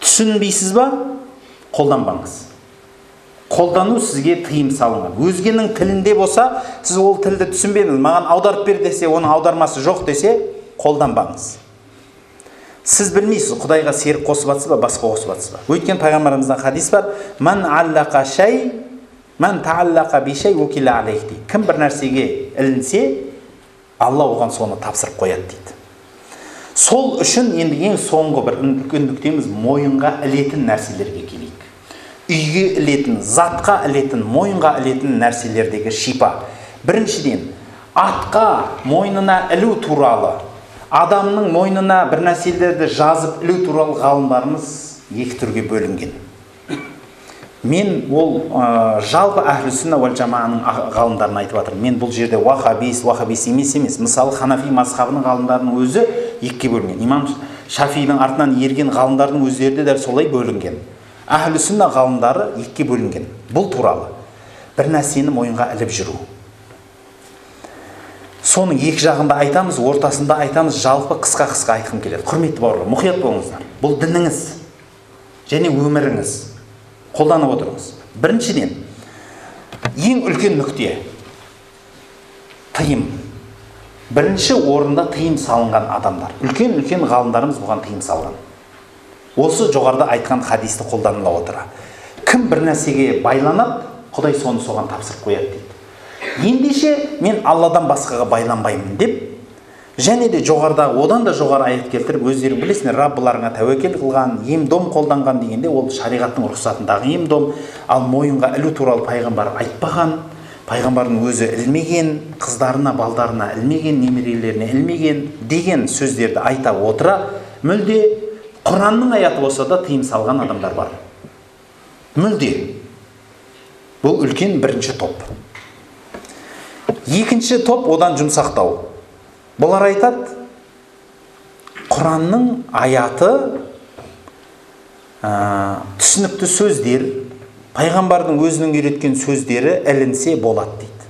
Түсінбейсіз ба? Қолданбаңыз. Қолдану сізге тыйым салынған. Өзгенің тілінде болса, сіз ол тілді түсінбедіңіз, маған аударып бер десе, оның аудармасы жоқ десе, қолданбаңыз. Сіз білмейсіз, Құдайға серік қосып жатсыз ба, басқа қосып жатсыз ба? Өйткені пайғамбарымыздан хадис бар: "Ман аллақа шай, ман тааллақа би шай укила алейх" дейді. Кім бір нәрсеге ілінсе, Алла оған соны тапсырып қояды дейді. Сол үшін енді ең соңғы бір үлкен нүктеміз мойынға ілетін нәрселерге келейік. Үйге ілетін, затқа ілетін, мойынға ілетін нәрселердегі шипа. Біріншіден, атқа мойнына ілу туралы, адамның мойнына бір нәрселерді жазып ілу туралы ғалымдарымыз екі түрге бөлінген. Мен ол жалпы әхлі сүнна уәл жамааның ғалымдарын айтып жатырмын. Мен бұл жерде вахабис емес. Мысалы, Ханафи мазхабының ғалымдарының өзі екіге бөлінген. Имам Шафидің артынан ерген ғалымдардың өздері де дәл солай бөлінген. Әхлі сүнна ғалымдары екіге бөлінген. Бұл туралы бір нәрсені мойынға іліп жүру. Соның екі жағында айтамыз, ортасында айтамыз, жалпы қысқа айтқым келеді. Құрметті бауырлар, мұқият болыңыздар. Бұл дініңіз және өміріңіз. Қолданып отырыңыз. Біріншіден, ең үлкен нүкте тыйым. Бірінші орында тыйым салынған адамдар. Үлкен ғалымдарымыз бұған тыйым салған. Осы жоғарыда айтқан хадисті қолданыла отыра. Кім бір нәрсеге байланып, Құдай соны соған тапсырып қояды дейді. Ендеше мен Алладан басқаға байланбаймын деп, және де жоғарыда, одан да жоғары аят келтіріп, өздері білесіңдер, Раббыларыңа тәуекел қылған, ем-дом қолданған дегенде, ол шариғаттың рұқсатындағы ем-дом, ал мойынға ілу туралы пайғамбар айтпаған, пайғамбардың өзі ілмеген, қыздарына, балдарына ілмеген, немерелеріне ілмеген деген сөздерді айта отыра, мүлде Құранның аяты болса да тыйым салған адамдар бар. Мүлде. Бұл үлкен бірінші топ. Екінші топ одан жұмсақтау. Бұлар айтады, Құранның аяты, түсінікті сөздер, пайғамбардың өзінің үйреткен сөздері ілінсе болады дейді.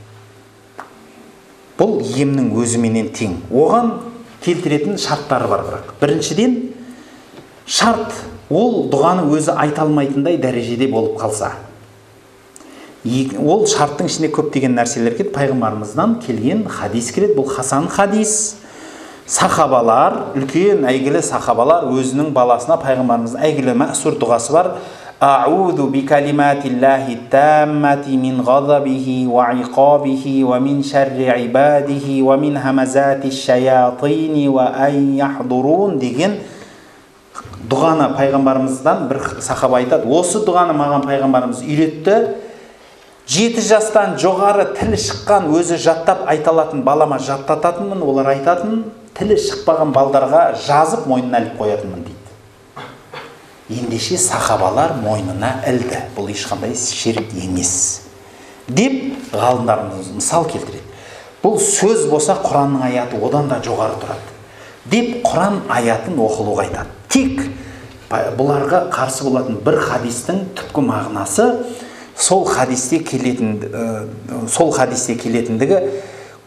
Бұл емнің өзіменен тең. Оған келтіретін шарттары бар бірақ. Біріншіден, шарт ол дұғаны өзі айта алмайтындай дәрежеде болып қалса. Ол шарттың ішінде көптеген нәрселер келді. Пайғамбарымыздан келген хадис келеді. Бұл хасан хадис. Сахабалар, үлкен әйгілі сахабалар өзінің баласына пайғамбарымыздың әйгілі мәсур дұғасы бар. А'уду би калиматиллахи таммати мин ғазабихи ва иқабихи ва мин шарри ибадихи ва мин хамазати шаятини ва ан яхдурун деген дұғаны пайғамбарымыздан бір сахаба айтады. Осы дұғаны маған пайғамбарымыз үйретті. 7 жастан жоғары тілі шыққан, өзі жаттап айталатын балама жаттататынмын, олар айтатын, тілі шықпаған балдарға жазып мойнына іліп қоятынмын дейді. Ендеше сахабалар мойнына ілді. Бұл ешқандай ширк емес деп ғалымдарымыз мысал келтіреді. Бұл сөз болса Құранның аяты одан да жоғары тұрады деп Құран аятын оқылуға айтады. Тек бұларға қарсы болатын бір хадистің түпкі мағынасы сол хадисте келетіндігі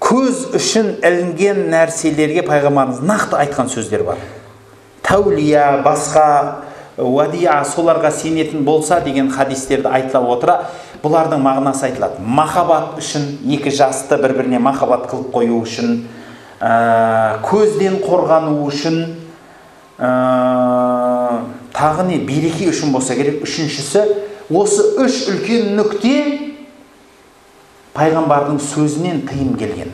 көз үшін ілінген нәрселерге пайғамбарымыз нақты айтқан сөздер бар. Тәулия, басқа, уадия, соларға сенетін болса деген хадистерді айтылып отыра, бұлардың мағынасы айтылады. Махаббат үшін, екі жасты бір-біріне махаббат қылып қою үшін, көзден қорғану үшін, тағы не, береке үшін болса керек. Үшіншісі, осы үш үлкен нүкте пайғамбардың сөзінен тыйым келген.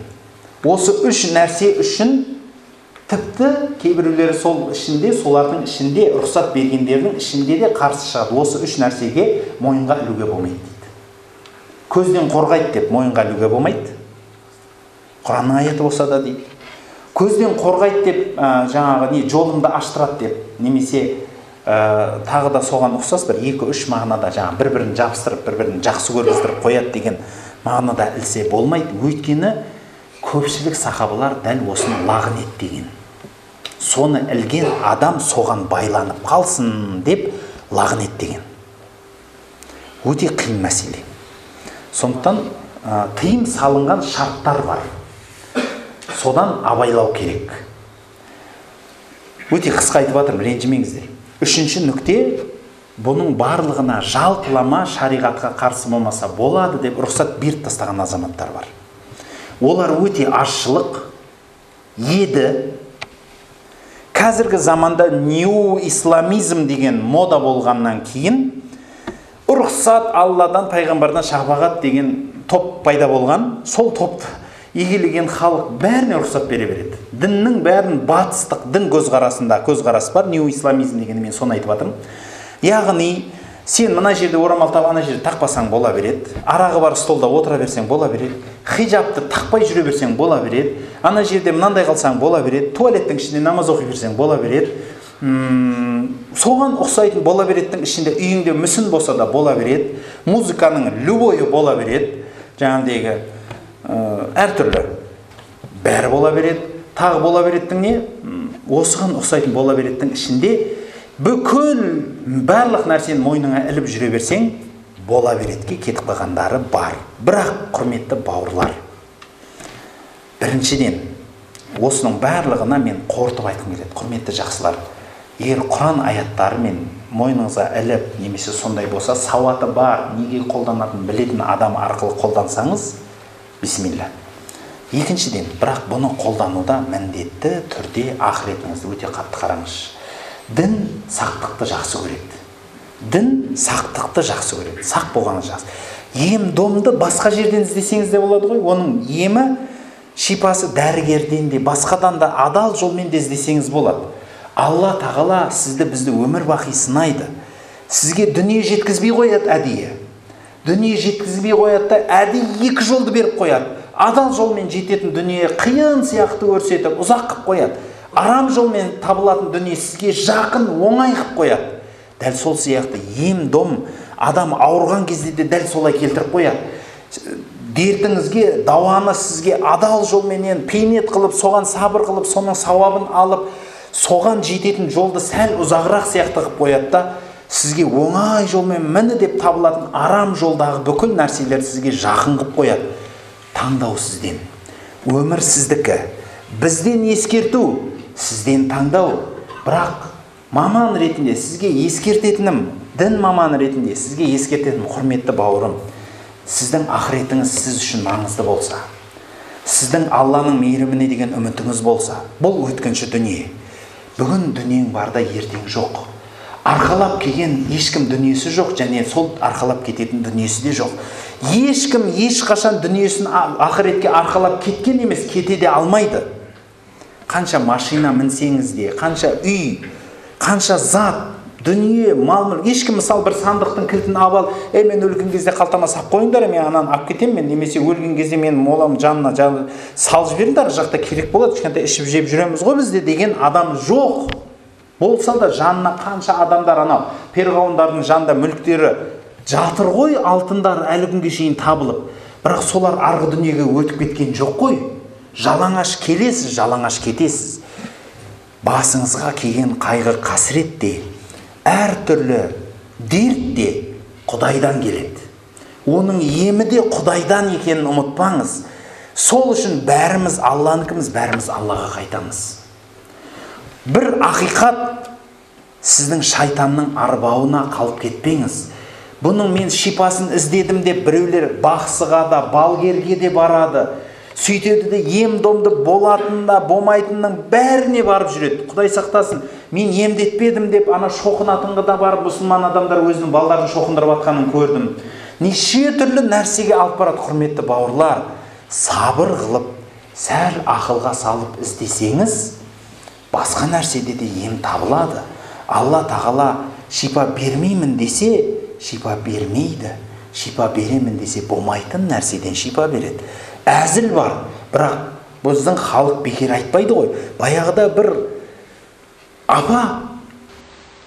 Осы үш нәрсе үшін тіпті кейбіреулері сол ішінде, солардың ішінде, рұқсат бергендердің ішінде де қарсы шығады. Осы үш нәрсеге мойынға ілуге болмайды дейді. Көзден қорғайды деп мойынға ілуге болмайды. Құранның аяты болса да дейді. Көзден қорғайды деп, жаңағы не, жолыңды аштырады деп, немесе тағы да соған ұқсас бір 2-3 мағынада жаңа бір-бірін жабыстырып, бір-бірін жақсы көргіздіріп қояды деген мағынада ілсе болмайды. Өйткені көпшілік сахабалар дәл осыны лағнет деген. Соны ілген адам соған байланып қалсын деп лағнет деген. Өте қиын мәселе. Сондықтан тыйым салынған шарттар бар. Содан абайлау керек. Өте қысқа айтып жатырмын, ренжімеңіздер. Үшінші нүкте, бұның барлығына жалпылама шариғатқа қарсы болмаса болады деп рұқсат беріп тастаған азаматтар бар. Олар өте азшылық еді. Қазіргі заманда нью исламизм деген мода болғаннан кейін рұқсат Алладан, пайғамбардан шапағат деген топ пайда болған. Сол топты егелеген халық бәріне рұқсат бере береді. Діннің бәрін батыстық дін көзқарас бар. Нью исламизм дегенді мен соны айтып жатырмын. Яғни сен мына жерде орамал тағып, ана жерде тақпасаң бола береді. Арағы бар столда отыра берсең бола береді. Хижабты тақпай жүре берсең бола береді. Ана жерде мынандай қылсаң бола береді. Туалеттің ішінде намаз оқи берсең бола береді. Соған ұқсайтын бола береттің ішінде үйіңде мүсін болса да бола береді. Музыканың любойы бола береді. Жаңағыдегі әртүрлі бәрі бола береді. Тағы бола береттің не? Осыған ұқсайтын бола береттің ішінде бүкіл барлық нәрсені мойныңа іліп жүре берсең бола беретке кетіп қалғандары бар. Бірақ құрметті бауырлар, біріншіден осының барлығына мен қорытып айтқым келеді. Құрметті жақсылар, егер Құран аяттары мен мойныңызға іліп немесе сондай болса, сауаты бар, неге қолданатынын білетін адам арқылы қолдансаңыз, бисмилля. Екіншіден, бірақ бұны қолдануда міндетті түрде ақыретіңізді өте қатты қараңыз. Дін сақтықты жақсы көреді. Дін сақтықты жақсы көреді. Сақ болғаны жақсы. Ем-домды басқа жерден іздесеңіз де болады ғой. Оның емі, шипасы дәрігерден де, басқадан да адал жолмен де іздесеңіз болады. Алла тағала сізді, бізді өмір бақи сынайды. Сізге дүние жеткізбей қояды әдейі. Дүние жеткізбей қояды да әдейі екі жолды беріп қояды. Адал жолмен жететін дүние қиын сияқты көрсетіп, ұзақ қып қояды. Арам жолмен табылатын дүние сізге жақын, оңай қып қояды. Дәл сол сияқты ем-дом адам ауырған кезде де дәл солай келтіріп қояды. Дертіңізге, дауаны сізге адал жолменен пейнет қылып, соған сабыр қылып, соның сауабын алып, соған жететін жолды сәл ұзағырақ сияқты қып қояды да, сізге оңай жолмен міні деп табылатын арам жолдағы бүкіл нәрселер сізге жақын қып қояды. Таңдау сізден. Өмір сіздікі. Бізден ескерту, сізден таңдау. Бірақ маман ретінде сізге ескертетінім, дін маманы ретінде сізге ескертетінім, құрметті бауырым, сіздің ақыретіңіз сіз үшін маңызды болса, сіздің Алланың мейіріміне деген үмітіңіз болса, бұл өткінші дүние. Бүгін дүниең барда ертең жоқ. Арқалап келген ешкім дүниесі жоқ, және сол арқалап кететін дүниесі де жоқ. Ешкім ешқашан дүниесін ақыретке арқалап кеткен емес, кете де алмайды. Қанша машина мінсеңіз де, қанша үй, қанша зат, дүние, мал-мүлік, ешкім мысал бір сандықтың кілтін абал, мен өлген кезде қалтама сап қойыңдар, мен ананы алып кетемін, немесе өлген кезде мен молам жанына салып жіберіңдер, жақта керек болады, кішкентай ішіп жеп жүреміз ғой бізде деген адам жоқ. Болса да жанына қанша адамдар анау перғауындардың жанында мүліктері жатыр ғой, алтындар әлі күнге шейін табылып. Бірақ солар арғы дүниеге өтіп кеткен жоқ қой. Жалаңаш келесіз, жалаңаш кетесіз. Басыңызға келген қайғы қасірет де, әртүрлі дерт де Құдайдан келеді. Оның емі де Құдайдан екенін ұмытпаңыз. Сол үшін бәріміз Алланыкіміз, бәріміз Аллаға қайтамыз. Бір ақиқат, сіздің шайтанның арбауына қалып кетпеңіз. Бұның мен шипасын іздедім деп біреулер бақсыға да, балгерге де барады. Сөйтеді де ем-домды болатынында, болмайтынның бәріне барып жүреді. Құдай сақтасын, мен емдетпедім деп ана шоқынатынға да барып, мұсылман адамдар өзінің балдарын шоқындырып атқанын көрдім. Неше түрлі нәрсеге алып барады, құрметті бауырлар. Сабыр қылып, сәл ақылға салып іздесеңіз, басқа нәрседе де ем табылады. Алла тағала шипа бермеймін десе, шипа бермейді. Шипа беремін десе, болмайтын нәрседен шипа береді. Әзіл бар, бірақ біздің халық бекер айтпайды ғой. Баяғыда бір апа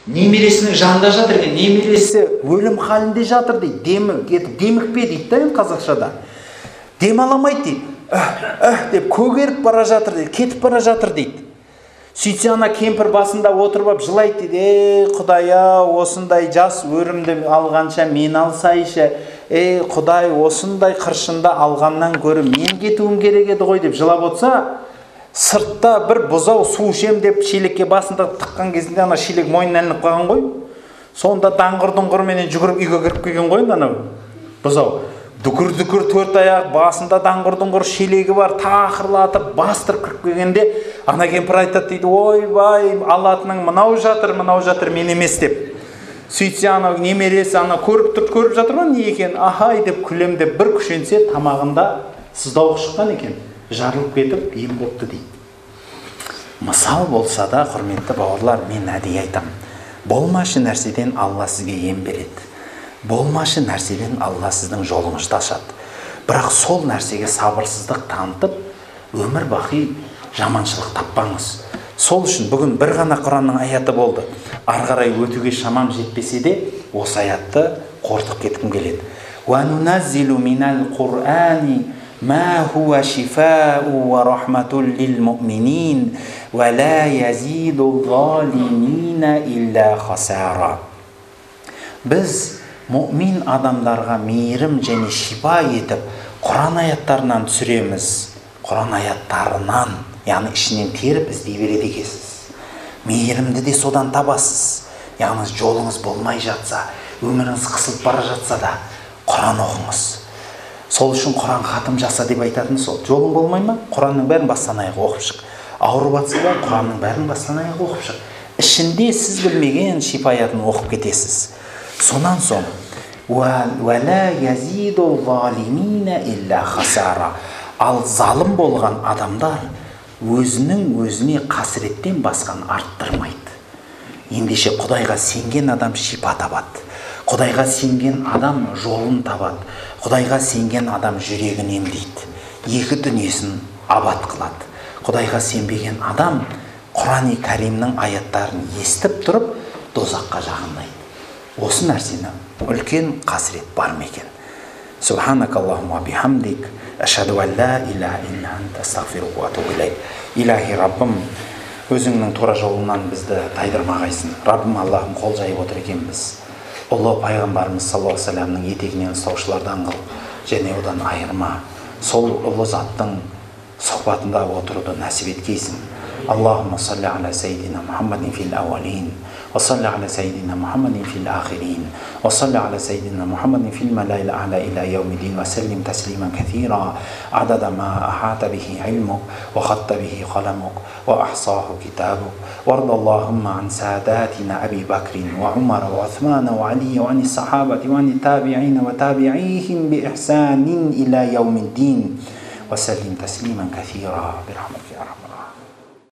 немересінің жанында жатыр екен, немересі өлім халінде жатыр дейді. Демікпе дейді да қазақшада. Дем аламайды дейді. Деп көгеріп бара жатыр дейді, кетіп бара жатыр дейді. Сөйтсе ана кемпір басында отырып алып жылайды дейді: Құдай-ау, осындай жас өрімді алғанша мен алсайшы, Құдай, осындай қыршында алғаннан гөрі мен кетуім керек еді ғой деп жылап отса, сыртта бір бұзау су ішем деп шелекке басында тыққан кезінде ана шелек мойнына ілініп қалған ғой. Сонда даңғыр-дұңғырменен жүгіріп үйге кіріп келген ғой ана бұзау. Дүкір-дүкір төрт аяқ, басында даңғыр-дұңғыр шелегі бар, тақырлатып бастырып кіріп келгенде ана кемпір айтады дейді: ойбай, алатының мынау жатыр, мен емес деп. Сөйтсе ана немересі ана көріп жатыр ма не екен, ахай деп күлем деп бір күшенсе, тамағында сыздауық шыққан екен, жарылып кетіп ем болыпты дейді. Мысал болса да, құрметті бауырлар, мен әдейі айтам, болмашы нәрседен Алла сізге ем береді. Болмашы нәрседен Алла сіздің жолыңызды ашады. Бірақ сол нәрсеге сабырсыздық танытып, өмір бақи жаманшылық таппаңыз. Сол үшін бүгін бір ғана Құранның аяты болды. Ары қарай өтуге шамам жетпесе де, осы аятты қортып кеткім келеді. وَنُنَزِّلُ مِنَ الْقُرْآنِ مَا هُوَ شِفَاءٌ وَرَحْمَةٌ لِلْمُؤْمِنِينَ وَلَا يَزِيدُ الظَّالِمِينَ إِلَّا خَسَارًا. Біз мүмин адамдарға мейірім және шипа етіп, Құран аяттарынан түсіреміз. Құран аяттарынан, яғни ішінен теріп іздей береді екенсіз. Мейірімді де содан табасыз. Яғни жолыңыз болмай жатса, өміріңіз қысылып бара жатса да, Құран оқыңыз. Сол үшін Құран хатым жаса деп айтатын сол. Жолың болмай ма? Құранның бәрін бастан аяқ оқып шық. Ауырып жатса да, Құранның бәрін бастан аяқ оқып шық. Ішінде сіз білмеген шипа аятын оқып кетесіз. Сонан соң وَلَا يَزِيدُ الظَّالِمِينَ إِلَّا خَسَارًا. Ал залым болған адамдар өзінің өзіне қасіреттен басқан арттырмайды. Ендеше Құдайға сенген адам шипа табады. Құдайға сенген адам жолын табады. Құдайға сенген адам жүрегін емдейді. Екі дүниесін абат қылады. Құдайға сенбеген адам Құран-ы Кәримнің аяттарын естіп тұрып дозаққа жақындайды. Осы нәрсені үлкен қасірет бар ма екен? Субханакаллахумма бихамдик, ашхаду ан ла илаха илля анта, астағфирука ва атубу илейк. Илахи Раббым, өзіңнің тура жолыңнан бізді тайдырмағайсың. Раббым, Аллахым, қол жайып отыр екенбіз. Ұлы пайғамбарымыз саллаллаху алейхи ва салламның етегінен ұстаушылардан қыл, және одан айырма. Сол ұлы заттың сұхбатында отыруды нәсіп еткейсің. Аллахумма салли аля сайидина Мухаммадин фил ауалин, وصلى على سيدنا محمد في الآخرين، وصلى على سيدنا محمد في الملأ الأعلى إلى يوم الدين، وسلم تسليما كثيرا عدد ما أحاط به علمك وخط به قلمك وأحصاه كتابك. وارض اللهم عن ساداتنا أبي بكر وعمر وعثمان وعلي وعن الصحابة وعن التابعين وتابعيهم بإحسان إلى يوم الدين، وسلم تسليما كثيرا برحمتك يا رب.